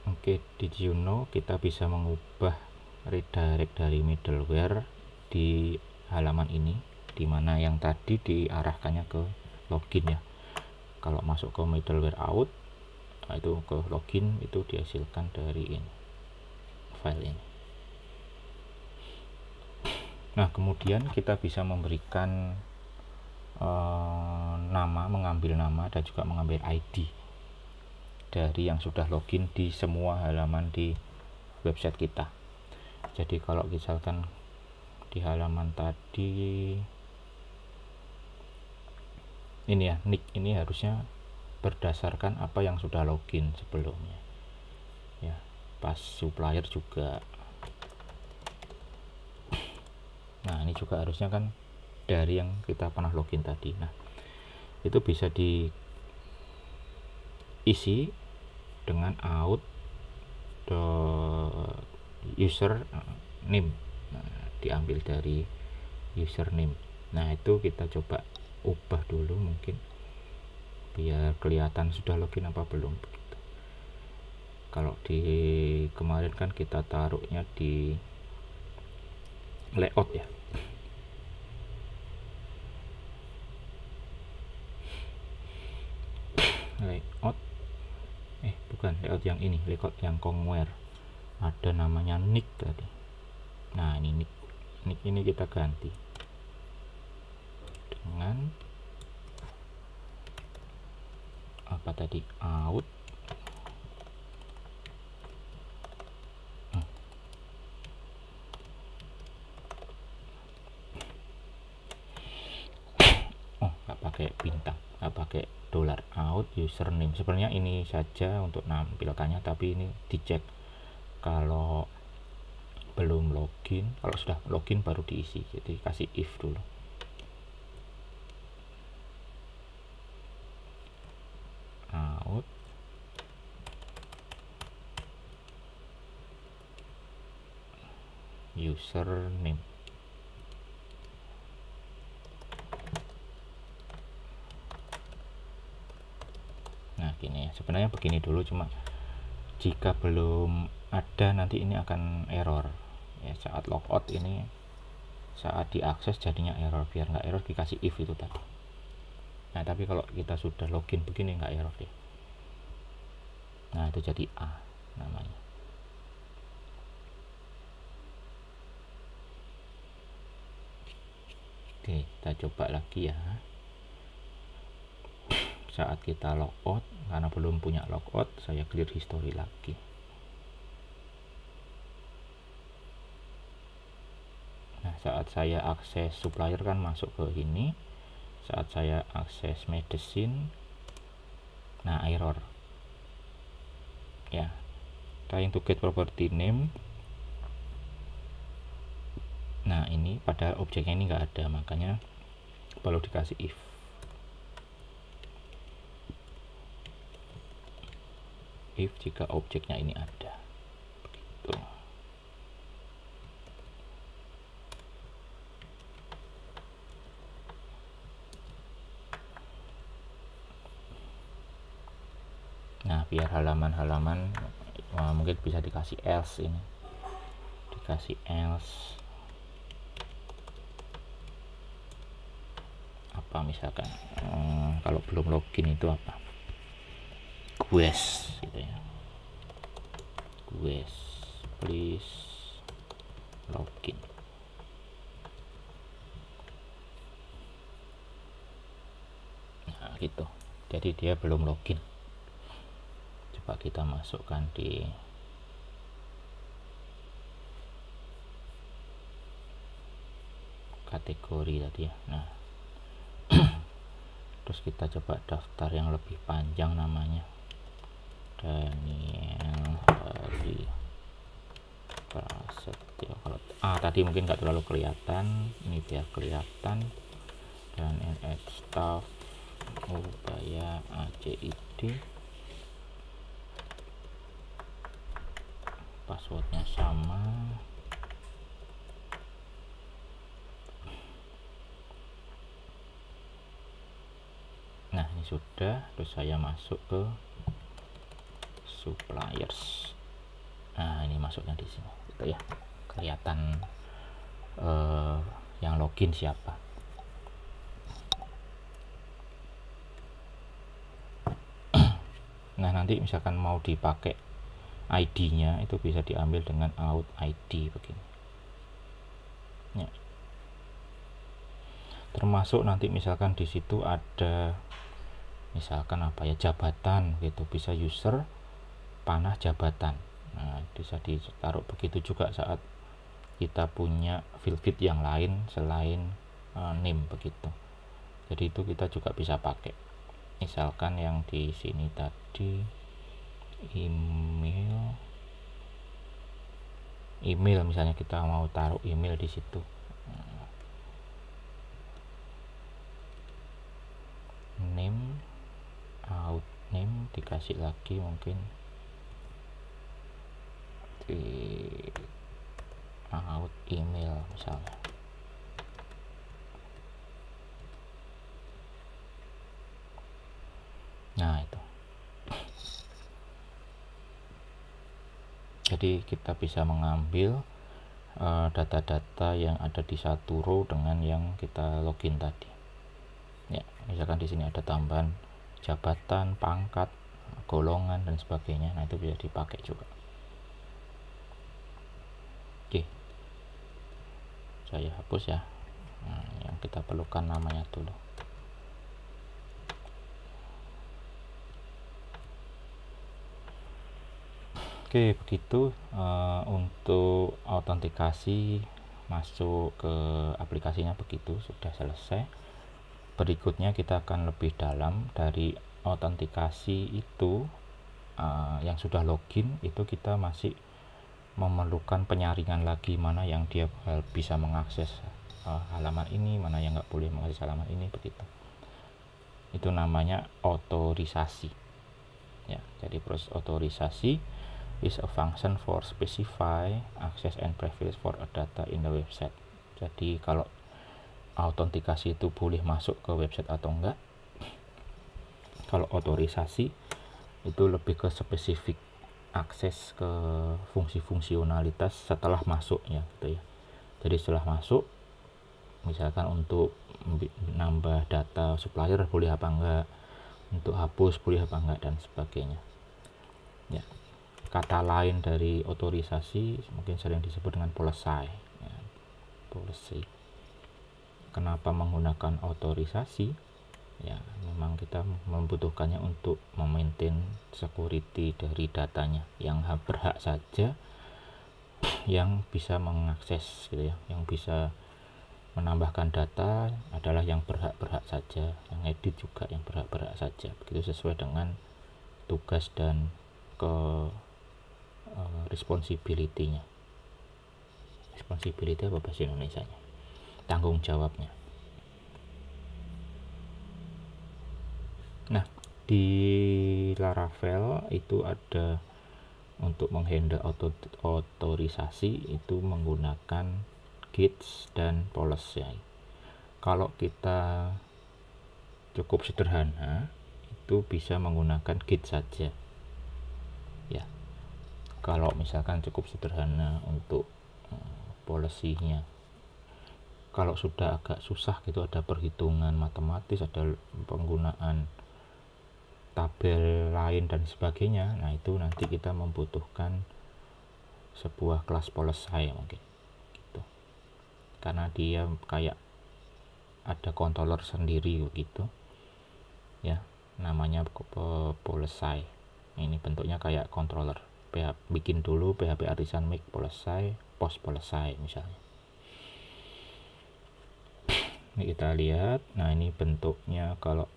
Oke, did you know kita bisa mengubah redirect dari middleware di halaman ini, dimana yang tadi diarahkannya ke login ya. Kalau masuk ke middleware out, itu ke login, itu dihasilkan dari ini, file ini. Nah, kemudian kita bisa memberikan nama, mengambil nama dan juga mengambil ID dari yang sudah login di semua halaman di website kita. Jadi kalau misalkan di halaman tadi ini ya, nick ini harusnya berdasarkan apa yang sudah login sebelumnya ya. Pas supplier juga, nah ini juga harusnya kan dari yang kita pernah login tadi. Nah, itu bisa diisi dengan out the user name. Nah, diambil dari username. Nah, itu kita coba ubah dulu mungkin biar kelihatan sudah login apa belum begitu. Kalau di kemarin kan kita taruhnya di layout ya. Layout bukan layout yang ini, layout yang Kongware ada namanya nick tadi. Nah, ini nick ini kita ganti dengan apa tadi, out nggak pakai bintang, nggak pakai dollar, out username. Sebenarnya ini saja untuk nampilkannya, tapi ini dicek kalau belum login. Kalau sudah login baru diisi, jadi kasih if dulu. Out username. Nah, gini ya, sebenarnya begini dulu, cuma jika belum ada nanti ini akan error ya. Saat logout ini, saat diakses jadinya error. Biar nggak error dikasih if itu tadi. Nah, tapi kalau kita sudah login begini nggak error ya. Nah, itu jadi A namanya. Oke, kita coba lagi ya. saat kita logout, karena belum punya logout, saya clear history lagi. Nah, saat saya akses supplier kan masuk ke ini. Saat saya akses medicine, nah error. Ya, trying to get property name. Nah, ini pada objeknya ini nggak ada, makanya perlu dikasih if jika objeknya ini ada, begitu. Nah, biar halaman-halaman mungkin bisa dikasih else, ini dikasih else apa misalkan kalau belum login itu apa, quest gitu ya, quest please login. Nah gitu, jadi dia belum login. Coba kita masukkan di kategori tadi ya. Nah terus kita coba daftar yang lebih panjang, namanya Daniel Hari Prasetyo. Kalau tadi mungkin nggak terlalu kelihatan, ini biar kelihatan. Dan staff Ubaya ACID, passwordnya sama. Nah ini sudah, terus saya masuk ke suppliers. Nah ini masuknya di sini gitu ya, kelihatan yang login siapa. Nah nanti misalkan mau dipakai ID-nya itu bisa diambil dengan out ID begini ya. Termasuk nanti misalkan di situ ada misalkan apa ya, jabatan gitu, bisa user panah jabatan. Nah bisa ditaruh begitu juga saat kita punya field yang lain selain name begitu. Jadi itu kita juga bisa pakai. Misalkan yang di sini tadi email misalnya, kita mau taruh email di situ. Name, out name, dikasih lagi mungkin di out email misalnya. Nah itu, jadi kita bisa mengambil data-data yang ada di satu row dengan yang kita login tadi ya. Misalkan di sini ada tambahan jabatan, pangkat, golongan dan sebagainya. Nah itu bisa dipakai juga. Oke, saya hapus ya. Nah, yang kita perlukan namanya dulu. Oke, begitu untuk autentikasi masuk ke aplikasinya, begitu sudah selesai. Berikutnya kita akan lebih dalam dari autentikasi itu. Yang sudah login itu kita masih memerlukan penyaringan lagi, mana yang dia bisa mengakses halaman ini, mana yang nggak boleh mengakses halaman ini, begitu. Itu namanya otorisasi ya. Jadi proses otorisasi is a function for specify access and privilege for a data in the website. Jadi kalau autentikasi itu boleh masuk ke website atau enggak. Kalau otorisasi itu lebih ke spesifik akses ke fungsi fungsionalitas setelah masuknya gitu ya. Jadi setelah masuk, misalkan untuk nambah data supplier boleh apa enggak, untuk hapus boleh apa enggak dan sebagainya ya. Kata lain dari otorisasi mungkin sering disebut dengan policy ya. Policy. Kenapa menggunakan otorisasi? Ya, memang kita membutuhkannya untuk memaintain security dari datanya. Yang berhak saja yang bisa mengakses gitu ya, yang bisa menambahkan data adalah yang berhak-berhak saja, yang edit juga yang berhak-berhak saja, begitu sesuai dengan tugas dan ke responsibility-nya. Responsibility apa bahasa Indonesia-nya? Tanggung jawabnya. Nah, di Laravel itu ada untuk menghandle otorisasi itu menggunakan Git dan policy. Kalau kita cukup sederhana itu bisa menggunakan Git saja ya. Kalau misalkan cukup sederhana untuk policy-nya, kalau sudah agak susah gitu, ada perhitungan matematis, ada penggunaan tabel lain dan sebagainya, nah itu nanti kita membutuhkan sebuah kelas policy mungkin gitu, karena dia kayak ada controller sendiri gitu ya, namanya policy. Ini bentuknya kayak controller. Bikin dulu PHP artisan make policy, post policy misalnya. Ini kita lihat. Nah, ini bentuknya kalau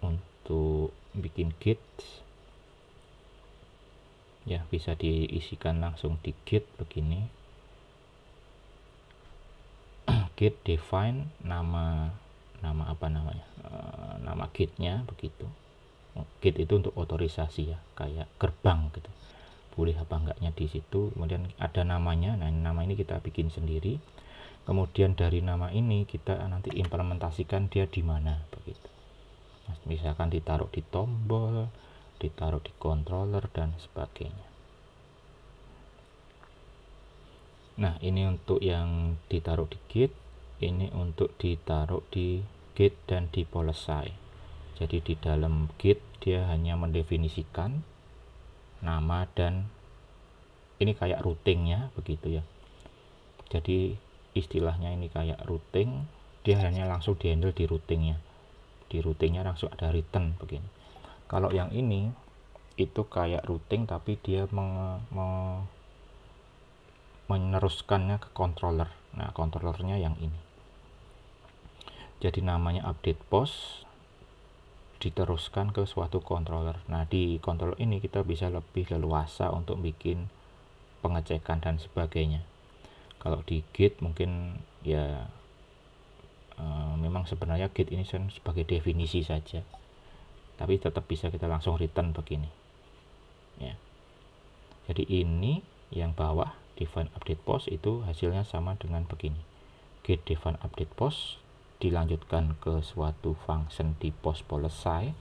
untuk bikin Git ya, bisa diisikan langsung di Git begini. Git define nama apa namanya, nama Gitnya begitu. Git itu untuk otorisasi ya, kayak gerbang gitu, boleh apa enggaknya di situ. Kemudian ada namanya. Nah, nama ini kita bikin sendiri. Kemudian dari nama ini kita nanti implementasikan dia di mana begitu. Misalkan ditaruh di tombol, ditaruh di controller dan sebagainya. Nah, ini untuk yang ditaruh di Git, ini untuk ditaruh di Git dan di policy. Jadi di dalam Git dia hanya mendefinisikan nama dan ini kayak routingnya begitu ya. Jadi istilahnya ini kayak routing, dia hanya langsung dihandle di routingnya. Di routingnya langsung ada return begini. Kalau yang ini itu kayak routing tapi dia meneruskannya ke controller. Nah, controllernya yang ini. Jadi namanya update post diteruskan ke suatu controller. Nah, di controller ini kita bisa lebih leluasa untuk bikin pengecekan dan sebagainya. Kalau di Git mungkin ya memang sebenarnya Git ini sebagai definisi saja, tapi tetap bisa kita langsung return begini ya. Jadi ini yang bawah define update post itu hasilnya sama dengan begini. Git define update post dilanjutkan ke suatu function di post policy,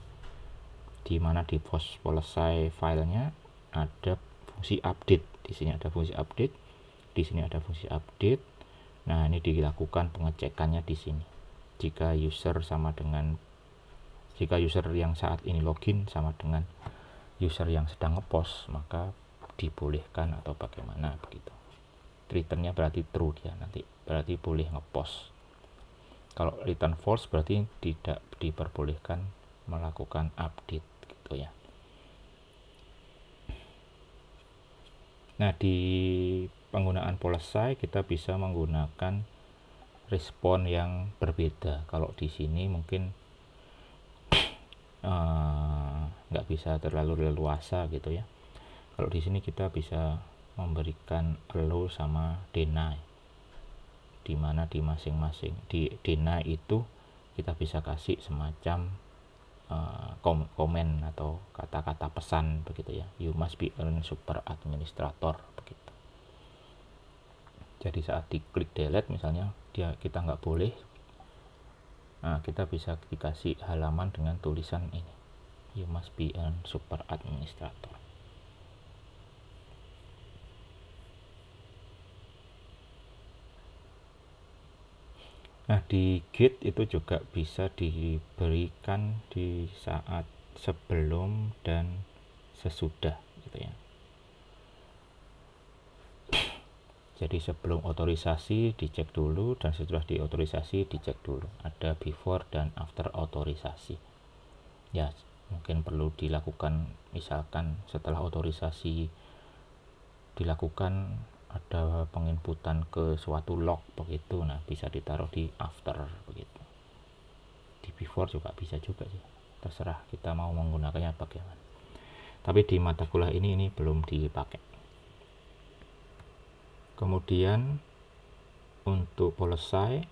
di mana di post policy filenya ada fungsi update. Di sini ada fungsi update, di sini ada fungsi update. Nah, ini dilakukan pengecekannya di sini. Jika user yang saat ini login sama dengan user yang sedang ngepost, maka dibolehkan atau bagaimana begitu. Returnnya berarti true, dia nanti berarti boleh ngepost. Kalau return false berarti tidak diperbolehkan melakukan update gitu ya. Nah, di penggunaan policy kita bisa menggunakan respon yang berbeda. Kalau di sini mungkin nggak bisa terlalu leluasa gitu ya. Kalau di sini kita bisa memberikan allow sama deny, dimana di masing-masing di deny itu kita bisa kasih semacam komen atau kata-kata pesan begitu ya. You must be a super administrator begitu. Jadi saat diklik delete misalnya kita nggak boleh, nah kita bisa dikasih halaman dengan tulisan ini, you must be a super administrator. Nah, di Git itu juga bisa diberikan di saat sebelum dan sesudah gitu ya. Jadi sebelum otorisasi dicek dulu, dan setelah diotorisasi dicek dulu. Ada before dan after otorisasi. Ya, mungkin perlu dilakukan, misalkan setelah otorisasi dilakukan ada penginputan ke suatu log begitu, nah bisa ditaruh di after begitu. Di before juga bisa juga sih, terserah kita mau menggunakannya bagaimana. Tapi di mata kuliah ini belum dipakai. Kemudian untuk policy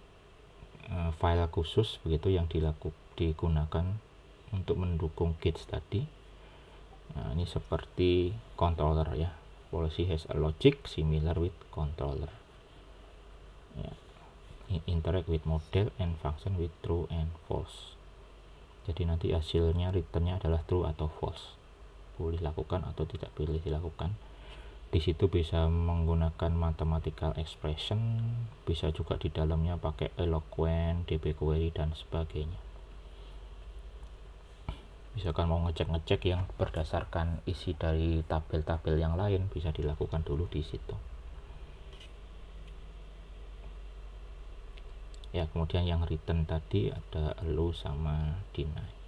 file khusus begitu yang digunakan untuk mendukung gates tadi. Nah, ini seperti controller ya. Policy has a logic similar with controller. Ya. Interact with model and function with true and false. Jadi nanti hasilnya returnnya adalah true atau false. Boleh lakukan atau tidak boleh dilakukan. Di situ bisa menggunakan mathematical expression, bisa juga di dalamnya pakai eloquent, DB query dan sebagainya. Misalkan mau ngecek yang berdasarkan isi dari tabel-tabel yang lain, bisa dilakukan dulu di situ. Ya, kemudian yang return tadi ada allow sama deny.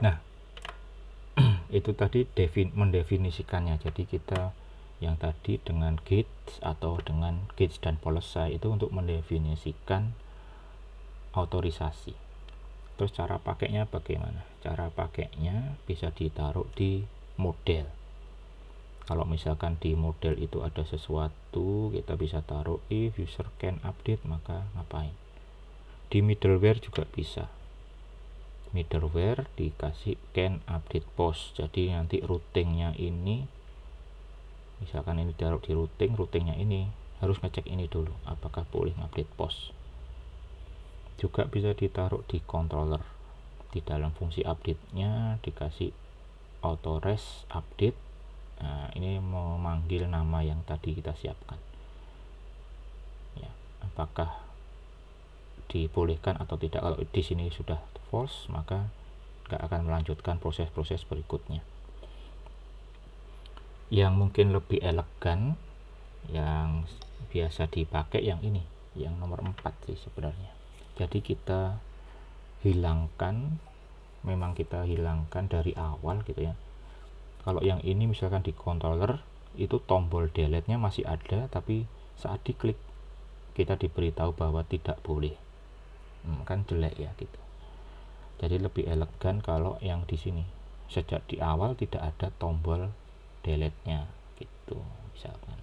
Nah, itu tadi mendefinisikannya. Jadi kita yang tadi dengan gates atau dengan gates dan policy itu untuk mendefinisikan otorisasi. Terus cara pakainya bagaimana? Cara pakainya bisa ditaruh di model. Kalau misalkan di model itu ada sesuatu, kita bisa taruh if user can update, maka ngapain. Di middleware juga bisa. Middleware dikasih can update post, jadi nanti routingnya ini, misalkan ini taruh di routingnya ini harus ngecek ini dulu apakah boleh update post. Juga bisa ditaruh di controller, di dalam fungsi update-nya dikasih auto-res update. Nah, ini memanggil nama yang tadi kita siapkan ya, apakah dibolehkan atau tidak. Kalau di sini sudah false, maka nggak akan melanjutkan proses-proses berikutnya. Yang mungkin lebih elegan, yang biasa dipakai yang ini, yang nomor 4 sih sebenarnya. Jadi kita hilangkan, memang kita hilangkan dari awal gitu ya. Kalau yang ini misalkan di controller itu tombol delete-nya masih ada, tapi saat diklik kita diberitahu bahwa tidak boleh. Kan jelek ya gitu. Jadi lebih elegan kalau yang di sini sejak di awal tidak ada tombol delete-nya gitu misalkan.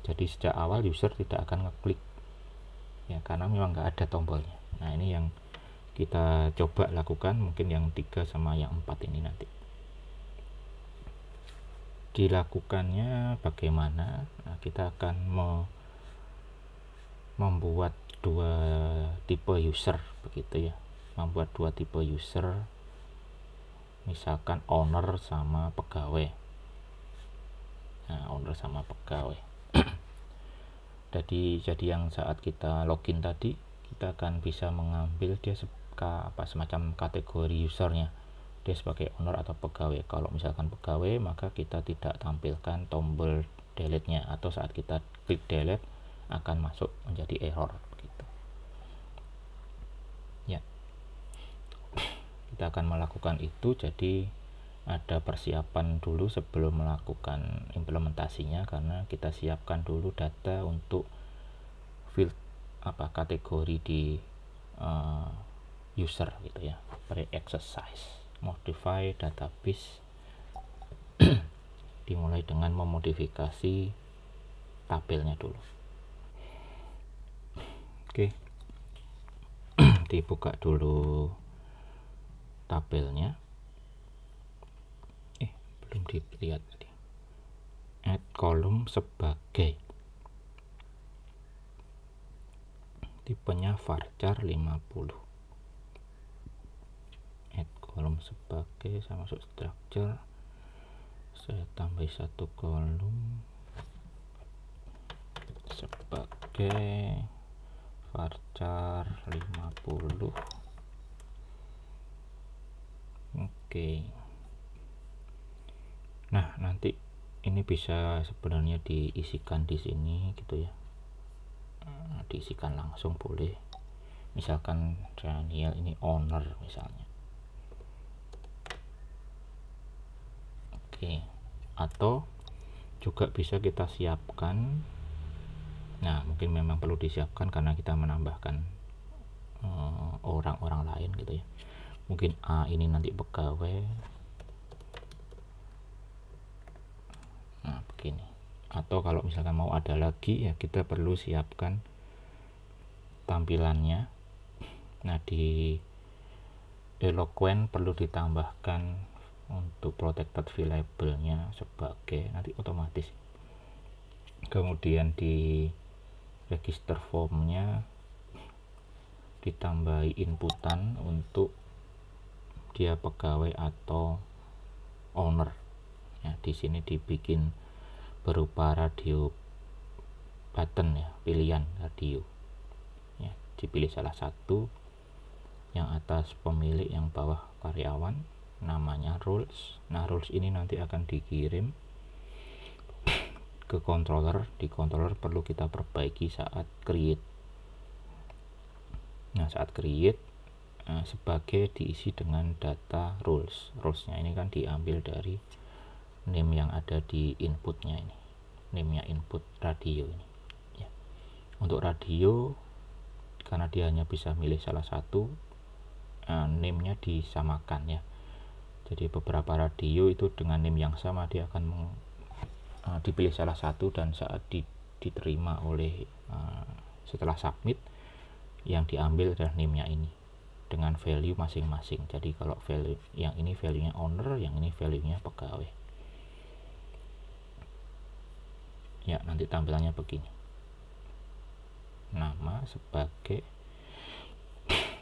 Jadi sejak awal user tidak akan ngeklik ya, karena memang nggak ada tombolnya. Nah, ini yang kita coba lakukan, mungkin yang 3 sama yang 4 ini nanti. Dilakukannya bagaimana? Nah, kita akan membuat 2 tipe user begitu ya. Membuat 2 tipe user, misalkan owner sama pegawai. Nah, owner sama pegawai. jadi yang saat kita login tadi, kita akan bisa mengambil dia semacam kategori usernya, dia sebagai owner atau pegawai. Kalau misalkan pegawai, maka kita tidak tampilkan tombol delete-nya, atau saat kita klik delete akan masuk menjadi error begitu ya. Kita akan melakukan itu, jadi ada persiapan dulu sebelum melakukan implementasinya, karena kita siapkan dulu data untuk field kategori di user gitu ya. Pre-exercise modify database dimulai dengan memodifikasi tabelnya dulu. Oke. Dibuka dulu tabelnya. Belum dilihat tadi. Add kolom sebagai tipenya varchar 50. Add kolom sebagai sama masuk structure. Saya tambah 1 kolom sebagai varchar 50. Oke. Nah, nanti ini bisa sebenarnya diisikan di sini gitu ya. Diisikan langsung boleh. Misalkan Daniel ini owner misalnya. Oke. Atau juga bisa kita siapkan. Nah, mungkin memang perlu disiapkan karena kita menambahkan orang-orang lain gitu ya. Mungkin A ini nanti pegawai. Nah, begini. Atau kalau misalkan mau ada lagi ya kita perlu siapkan tampilannya. Nah, di Eloquent perlu ditambahkan untuk protected labelnya sebagai nanti otomatis. Kemudian di register formnya ditambahi inputan untuk dia pegawai atau owner. Ya, di sini dibikin berupa radio button ya, pilihan radio. Ya, dipilih salah satu, yang atas pemilik, yang bawah karyawan, namanya rules. Nah, rules ini nanti akan dikirim ke controller. Di controller perlu kita perbaiki saat create. Nah, saat create sebagai diisi dengan data rulesnya ini kan diambil dari name yang ada di inputnya ini, name-nya input radio ini ya. Untuk radio karena dia hanya bisa milih salah satu, name-nya disamakan ya. Jadi beberapa radio itu dengan name yang sama dia akan dipilih salah satu, dan saat diterima oleh setelah submit yang diambil adalah name-nya ini dengan value masing-masing. Jadi kalau value yang ini value-nya owner, yang ini value-nya pegawai. Ya, nanti tampilannya begini. Nama sebagai,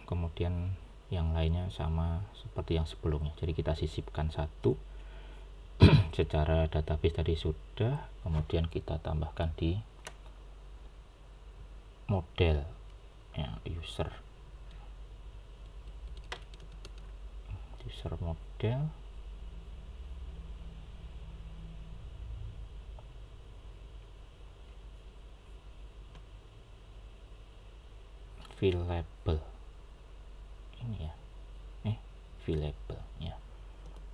kemudian yang lainnya sama seperti yang sebelumnya. Jadi kita sisipkan satu secara database tadi sudah, kemudian kita tambahkan di model ya, user model. Field label ini ya, field label ya,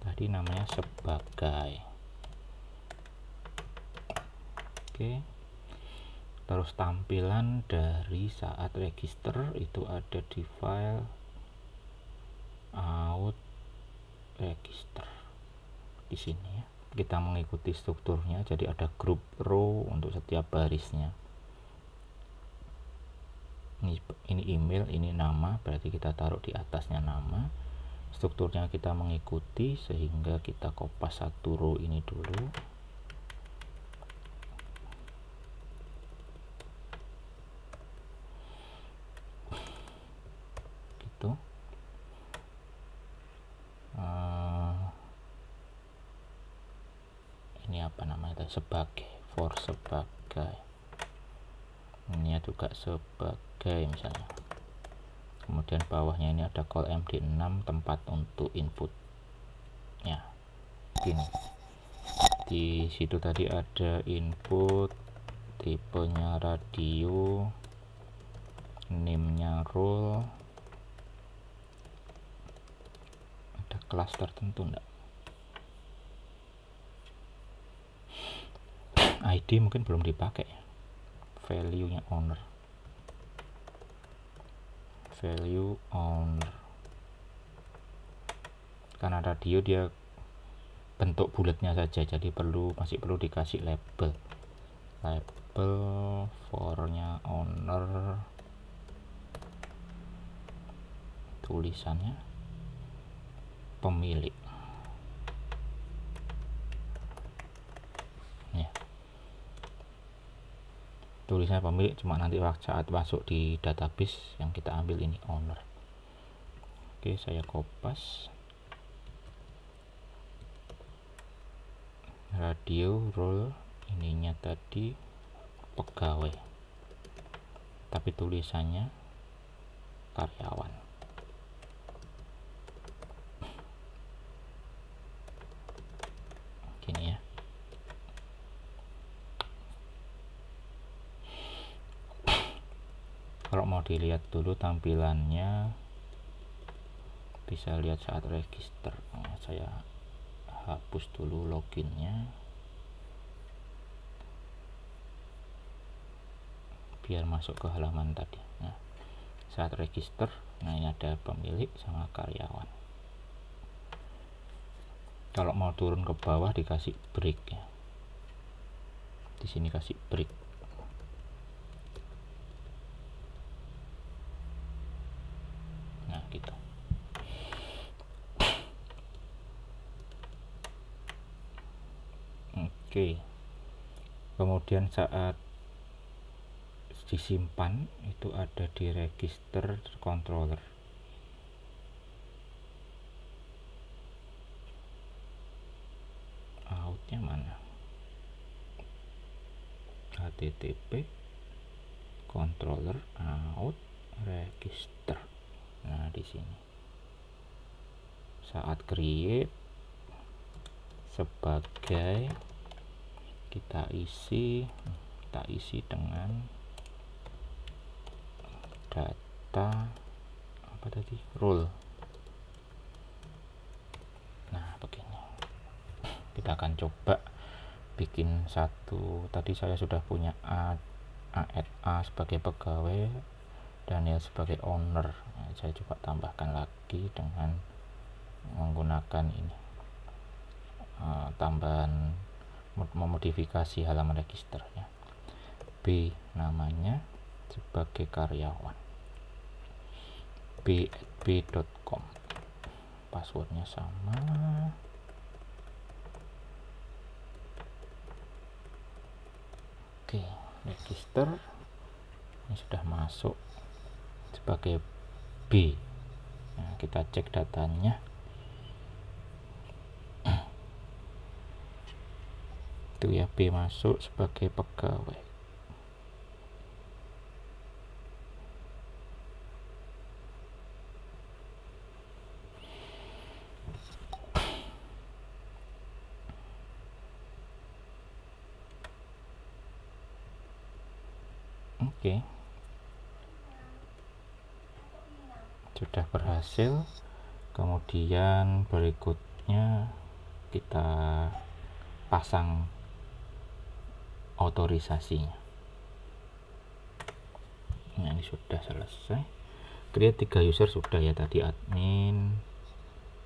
tadi namanya sebagai. Oke, terus tampilan dari saat register itu ada di file out register di sini ya. Kita mengikuti strukturnya, jadi ada grup row untuk setiap barisnya. Ini email, ini nama, berarti kita taruh di atasnya nama. Strukturnya kita mengikuti sehingga kita kopas satu row ini dulu. Gitu. Ini apa namanya? Sebagai, for sebagai. Ini juga sebagai misalnya. Kemudian bawahnya ini ada call MD6, tempat untuk input ya. Ini di situ tadi ada input, tipenya radio, name-nya role, ada kelas tertentu enggak? ID mungkin belum dipakai ya. Value-nya owner, value owner, karena radio dia bentuk bulatnya saja, jadi masih perlu dikasih label for-nya owner, tulisannya pemilik ya. Tulisannya pemilik, cuma nanti saat masuk di database yang kita ambil ini owner. Oke, saya kopas. Radio role ininya tadi pegawai, tapi tulisannya karyawan. Gini ya. mau dilihat dulu tampilannya, bisa lihat saat register. Saya hapus dulu loginnya biar masuk ke halaman tadi. Nah, saat register, nah ini ada pemilik sama karyawan. Kalau mau turun ke bawah dikasih break ya. Di sini kasih break. Nah, gitu. Oke. Kemudian saat disimpan itu ada di register controller. Outnya mana? HTTP controller out register. Nah, di sini saat create sebagai kita isi dengan data apa tadi, role. Nah, begini kita akan coba bikin satu. Tadi saya sudah punya A sebagai pegawai, Daniel sebagai owner. Nah, saya coba tambahkan lagi dengan menggunakan ini tambahan memodifikasi halaman register ya. B namanya sebagai karyawan, b@b.com, passwordnya sama. Oke, register ini sudah masuk sebagai B. Nah, kita cek datanya. Itu ya, B masuk sebagai pegawai. Oke, sudah berhasil. Kemudian berikutnya kita pasang otorisasinya. Nah, ini sudah selesai. Create 3 user sudah ya, tadi admin,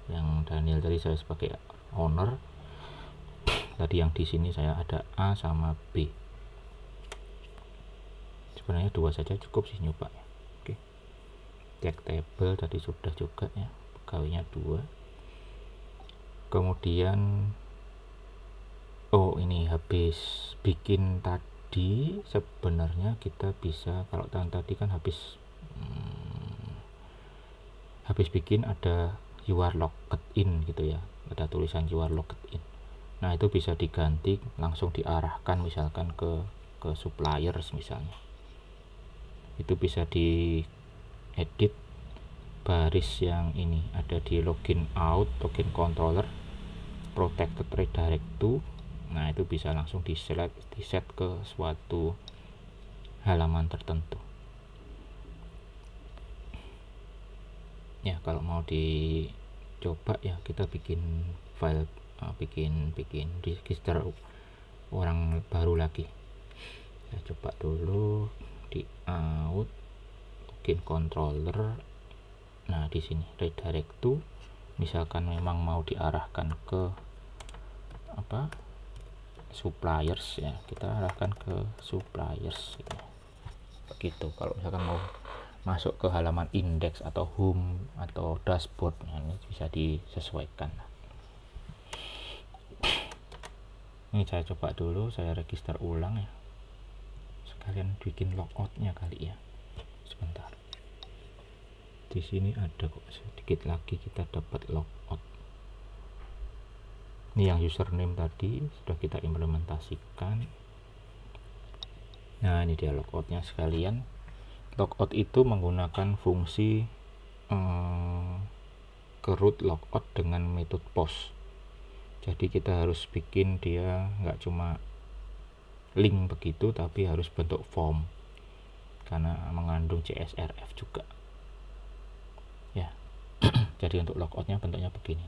yang Daniel tadi saya sebagai owner, tadi yang di sini saya ada A sama B. Sebenarnya 2 saja cukup sih nyoba ya. Oke, cek table tadi sudah juga ya, pegawainya 2. Kemudian ini habis bikin tadi, sebenarnya kita bisa, kalau tadi kan habis bikin ada you are logged in gitu ya, ada tulisan you are logged in. Nah, itu bisa diganti, langsung diarahkan misalkan ke suppliers misalnya. Itu bisa di edit baris yang ini ada di login out, login controller, protected redirect to. Nah, itu bisa langsung di set ke suatu halaman tertentu ya. Kalau mau dicoba ya, kita bikin file, bikin register orang baru lagi. Saya coba dulu di out, login controller. Nah, di sini redirect to, misalkan memang mau diarahkan ke suppliers ya, kita arahkan ke suppliers ya. Begitu. Kalau misalkan mau masuk ke halaman index atau home atau dashboard, nah ini bisa disesuaikan. Ini saya coba dulu, saya register ulang ya, sekalian bikin logoutnya kali ya. Sebentar, di sini ada kok, sedikit lagi kita dapat logout. Ini yang username tadi sudah kita implementasikan. Nah, ini dia logoutnya sekalian. Logout itu menggunakan fungsi root logout dengan metode post. Jadi kita harus bikin dia nggak cuma link begitu, tapi harus bentuk form. karena mengandung CSRF juga ya. Jadi untuk logoutnya bentuknya begini,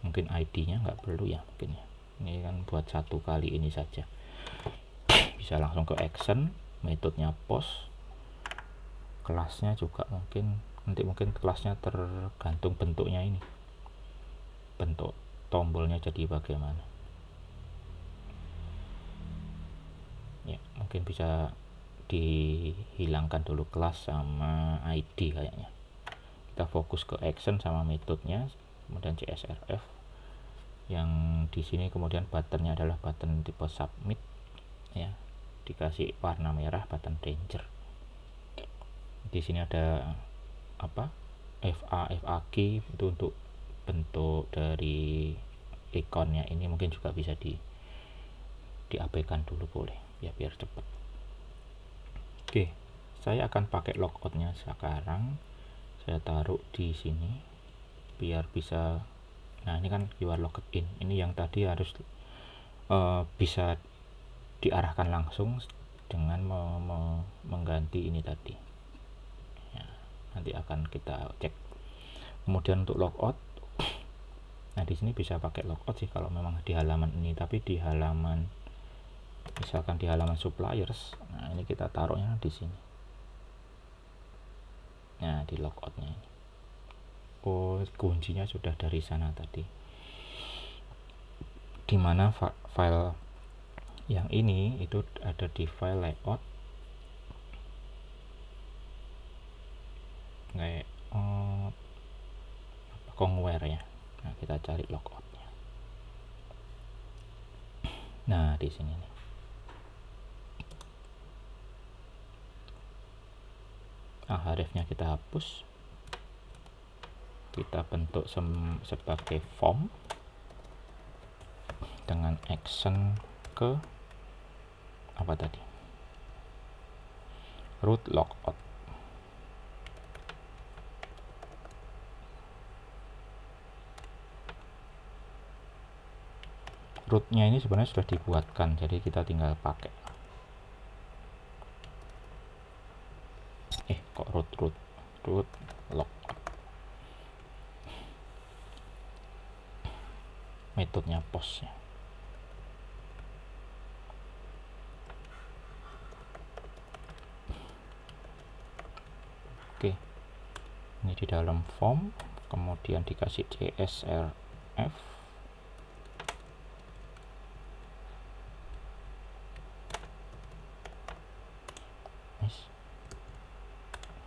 mungkin ID-nya nggak perlu ya, mungkin ya, ini kan buat satu kali ini saja. Bisa langsung ke action, metodenya post, kelasnya juga mungkin nanti kelasnya tergantung bentuknya, ini bentuk tombolnya jadi bagaimana ya. Mungkin bisa dihilangkan dulu kelas sama ID kayaknya. Kita fokus ke action sama metodenya, kemudian CSRF. Yang di sini kemudian buttonnya adalah button tipe submit ya, dikasih warna merah, button danger. Di sini ada apa, FA key itu untuk bentuk dari ikonnya. Ini mungkin juga bisa diabaikan dulu, boleh ya, biar cepat. Oke, saya akan pakai logoutnya sekarang. Saya taruh di sini biar bisa. Nah, ini kan keyword login. Ini yang tadi harus bisa diarahkan langsung dengan mengganti ini tadi ya, nanti akan kita cek. Kemudian untuk logout, nah di sini bisa pakai logout sih kalau memang di halaman ini, tapi di halaman misalkan di halaman suppliers, nah ini kita taruhnya di sini. Nah, di logoutnya ini, oh kuncinya sudah dari sana tadi, dimana file yang ini itu ada di file layout kayak Kongware ya. Nah, kita cari logoutnya. Nah, di sini nih. Hrefnya kita hapus, kita bentuk sebagai form dengan action ke apa tadi, root logout. Rootnya ini sebenarnya sudah dibuatkan, jadi kita tinggal pakai. Kok root logout, metodenya post ya. Oke, ini di dalam form, kemudian dikasih CSRF,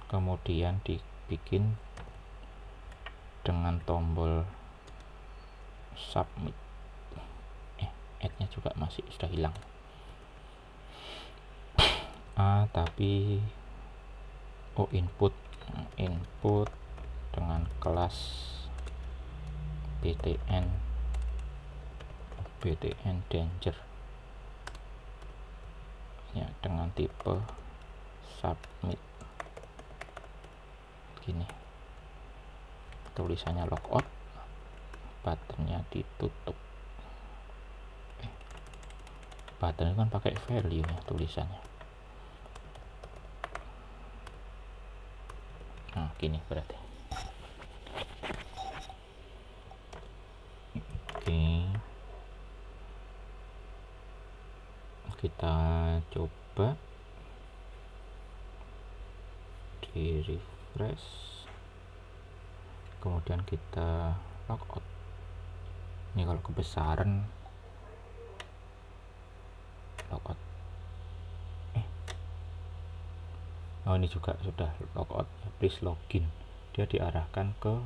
kemudian dibikin dengan tombol submit. Add-nya juga masih sudah hilang. Tapi input dengan kelas btn danger ya, dengan tipe submit. Gini tulisannya logout, buttonnya ditutup. Button kan pakai value ya tulisannya. Nah, gini berarti. Oke, kita coba di refresh, kemudian kita logout. Ini kalau kebesaran logout. Ini juga sudah logout. Please login. Dia diarahkan ke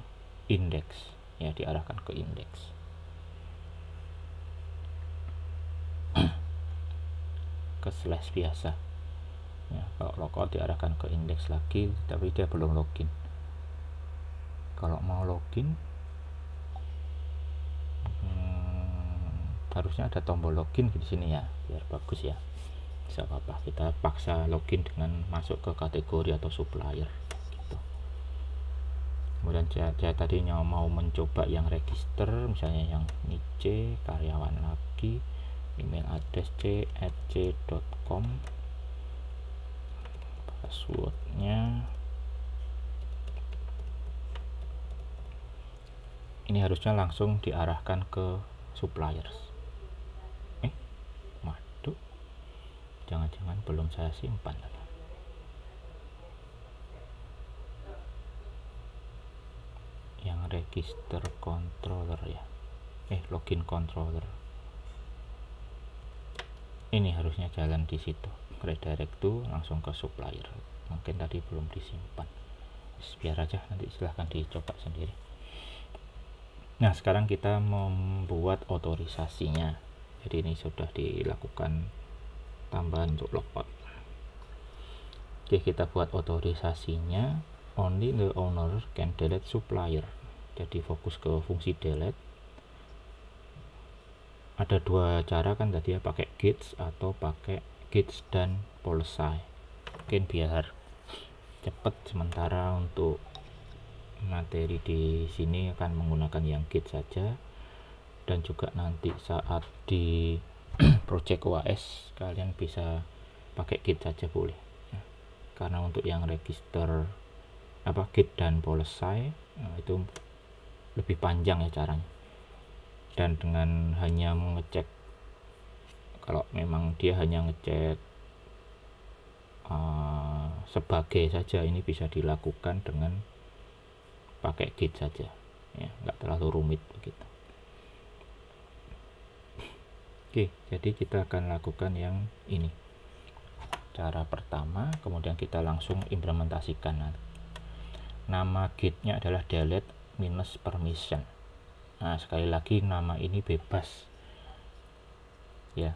index ya, diarahkan ke index. Ke slash biasa ya. Kalau logout diarahkan ke index lagi, tapi dia belum login. Kalau mau login harusnya ada tombol login di sini ya, biar bagus ya. Bisa apa-apa, kita paksa login dengan masuk ke kategori atau supplier gitu. Kemudian saya tadinya mau mencoba yang register, misalnya yang niche, karyawan lagi, email address c@c.com, passwordnya ini harusnya langsung diarahkan ke suppliers. Waduh, jangan-jangan belum saya simpan. Yang register controller ya, login controller ini harusnya jalan di situ, redirect to langsung ke supplier. Mungkin tadi belum disimpan, biar aja, nanti silahkan dicoba sendiri. Nah, sekarang kita membuat otorisasinya. Jadi ini sudah dilakukan tambahan untuk logout. Oke, kita buat otorisasinya. Only the owner can delete supplier. Jadi fokus ke fungsi delete. Ada dua cara kan tadi ya, pakai gets atau pakai gets dan policy. Mungkin biar cepat, sementara untuk materi di sini akan menggunakan yang git saja, dan juga nanti saat di project OAS kalian bisa pakai git saja boleh. Karena untuk yang register git dan policy itu lebih panjang ya caranya, dan dengan hanya mengecek, kalau memang dia hanya ngecek sebagai saja, ini bisa dilakukan dengan pakai git saja ya, nggak terlalu rumit begitu. Oke, jadi kita akan lakukan yang ini, cara pertama, kemudian kita langsung implementasikan. Nama gitnya adalah delete minus permission. Nah, sekali lagi nama ini bebas ya.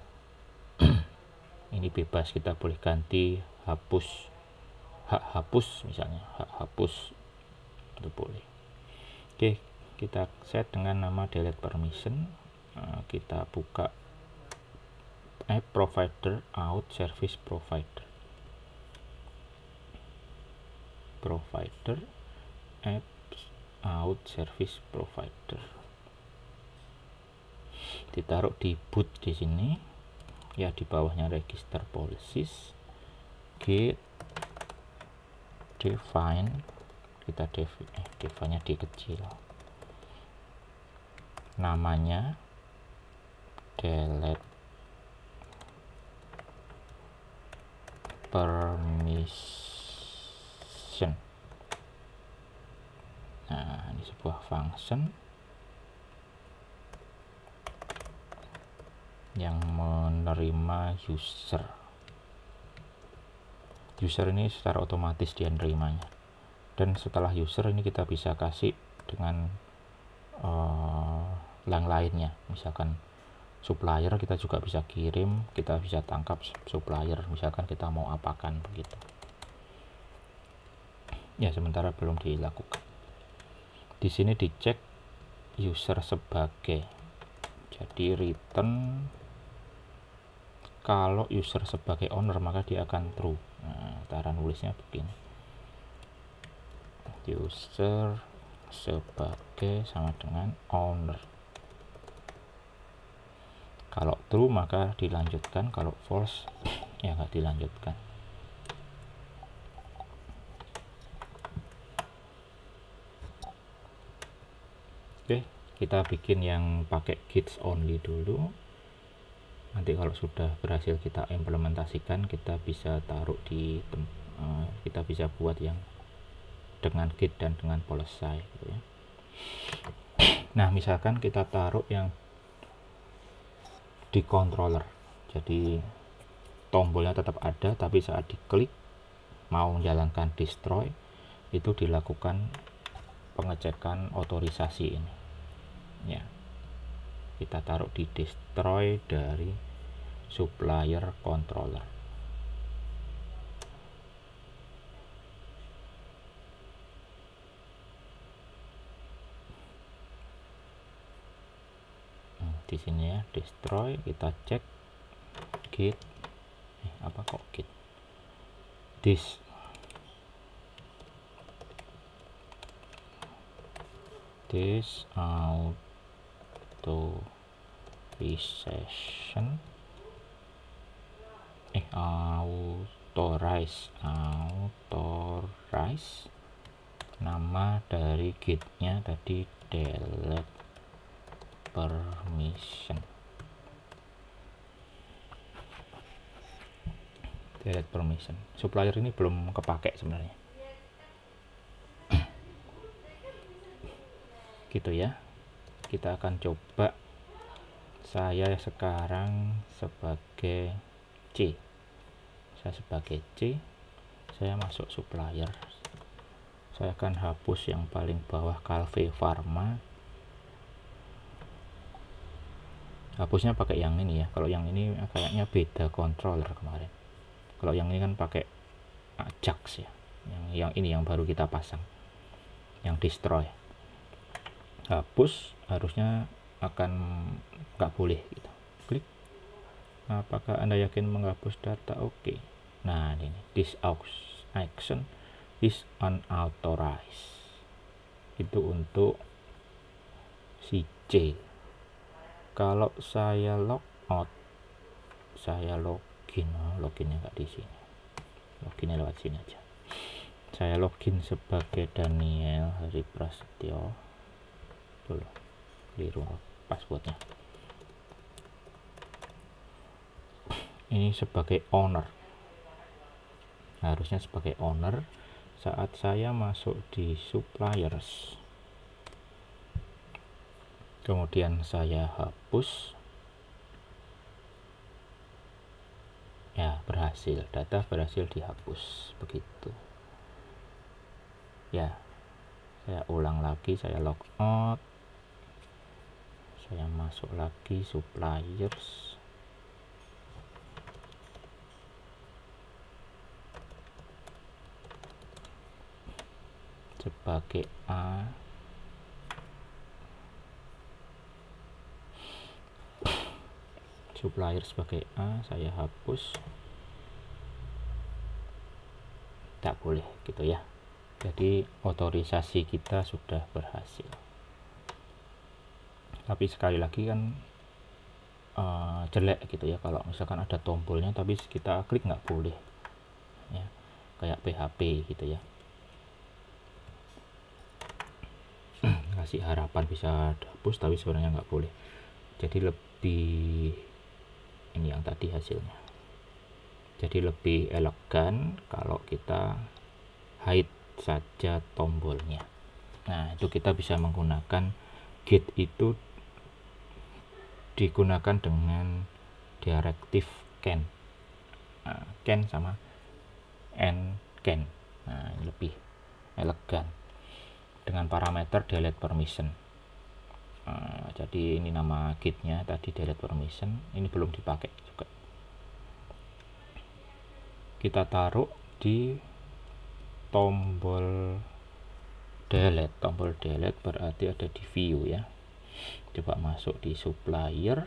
Ini bebas, kita boleh ganti hapus, hak hapus misalnya, hak hapus itu boleh. Oke, kita set dengan nama delete permission. Kita buka app provider out service provider app out service provider, ditaruh di boot di sini ya, di bawahnya register policies, git define, kita define-nya di kecil, namanya delete permission. Nah, ini sebuah function yang menerima user. User ini secara otomatis dia menerimanya, dan setelah user ini kita bisa kasih dengan yang lainnya, misalkan supplier kita juga bisa kirim, kita bisa tangkap supplier, misalkan kita mau apakan begitu ya. Sementara belum dilakukan. Di sini dicek user sebagai, jadi return kalau user sebagai owner maka dia akan true. Nah, cara nulisnya begini, user sebagai sama dengan owner. Kalau true maka dilanjutkan, kalau false ya nggak dilanjutkan. Oke, kita bikin yang pakai gits only dulu. Nanti kalau sudah berhasil kita implementasikan, kita bisa taruh di kita bisa buat yang dengan git dan dengan policy gitu ya. Nah, misalkan kita taruh yang di controller, jadi tombolnya tetap ada, tapi saat diklik mau menjalankan destroy itu dilakukan pengecekan otorisasi ini ya. Kita taruh di destroy dari supplier controller. Di sini ya, destroy, kita cek git apa kok git this authorization authorize nama dari gate-nya tadi delete permission. Supplier ini belum kepake sebenarnya. Gitu ya. Kita akan coba. Saya sekarang sebagai C. Saya masuk supplier. Saya akan hapus yang paling bawah Calve Pharma. Hapusnya pakai yang ini ya. Kalau yang ini kayaknya beda controller kemarin. Kalau yang ini kan pakai Ajax ya. Yang ini yang baru kita pasang. Yang destroy. Hapus, harusnya akan nggak boleh gitu. Klik. Apakah Anda yakin menghapus data? Oke. Nah, ini this action is unauthorized. Itu untuk si C. Kalau saya log out, saya loginnya nggak di sini. Loginnya lewat sini aja. Saya login sebagai Daniel Hari Prasetyo. Dulu, keliru passwordnya. Ini sebagai owner. Harusnya sebagai owner. Saat saya masuk di suppliers, kemudian saya hapus, ya berhasil, data berhasil dihapus begitu ya. Saya ulang lagi, saya log out, saya masuk lagi suppliers, sebagai A. Supplier sebagai A, saya hapus. Tak boleh gitu ya. Jadi otorisasi kita sudah berhasil. Tapi sekali lagi kan jelek gitu ya kalau misalkan ada tombolnya tapi kita klik nggak boleh ya, kayak PHP gitu ya. Kasih harapan bisa dihapus tapi sebenarnya nggak boleh. Jadi lebih ini yang tadi hasilnya. Jadi lebih elegan kalau kita hide saja tombolnya. Nah, itu kita bisa menggunakan gate itu digunakan dengan directive can. Nah, can sama and can. Nah, ini lebih elegan dengan parameter delete permission. Jadi ini nama gate-nya tadi delete permission, ini belum dipakai juga. Kita taruh di tombol delete berarti ada di view ya. Coba masuk di supplier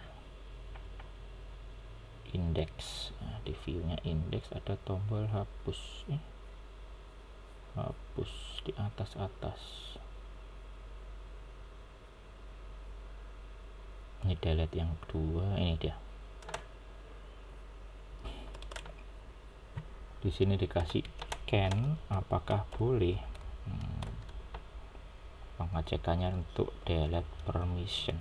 index. Nah, di view-nya index ada tombol hapus. Hapus di atas. Ini delete yang kedua, ini dia. Di sini dikasih can, apakah boleh? Pengecekannya untuk delete permission.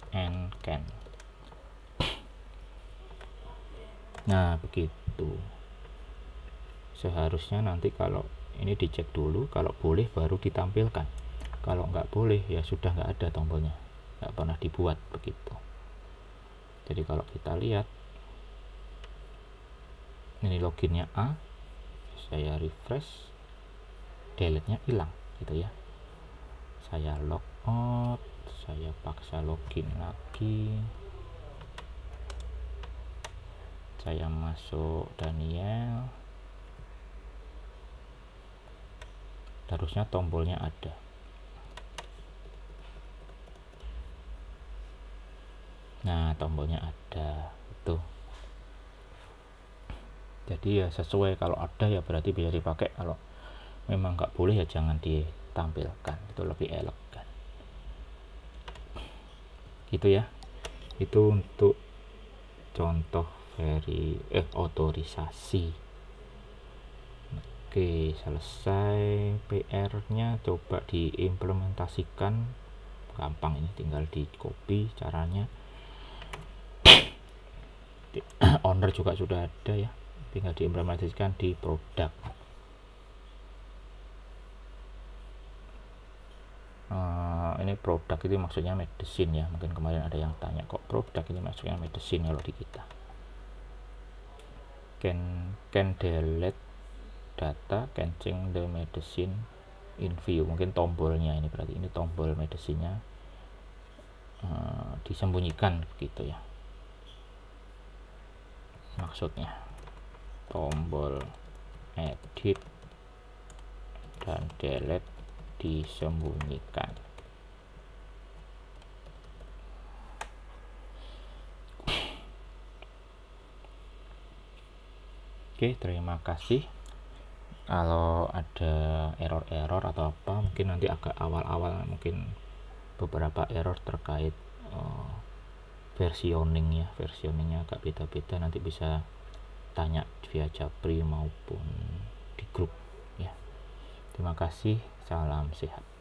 And can. Nah, begitu. Seharusnya nanti kalau ini dicek dulu, kalau boleh baru ditampilkan. Kalau nggak boleh ya sudah nggak ada tombolnya, nggak pernah dibuat begitu. Jadi kalau kita lihat ini loginnya A, saya refresh, delete-nya hilang gitu ya. Saya log out, saya paksa login lagi, saya masuk Daniel. Harusnya tombolnya ada. Nah, tombolnya ada itu. Jadi ya sesuai, kalau ada ya berarti bisa dipakai, kalau memang nggak boleh ya jangan ditampilkan, itu lebih elegan gitu ya. Itu untuk contoh otorisasi. Oke, selesai PR-nya, coba diimplementasikan. Gampang, ini tinggal di copy caranya. Owner juga sudah ada ya, tinggal diimplementasikan di produk. Ini produk itu maksudnya medicine ya, mungkin kemarin ada yang tanya kok produk ini maksudnya medicine kalau di kita. Can delete data, can change the medicine in view, mungkin tombolnya ini, berarti ini tombol medicine-nya disembunyikan gitu ya maksudnya. Tombol edit dan delete disembunyikan. Oke, terima kasih. Kalau ada error-error atau apa, mungkin nanti agak awal-awal mungkin beberapa error terkait versioningnya agak beda-beda, nanti bisa tanya via Japri maupun di grup ya. Terima kasih, salam sehat.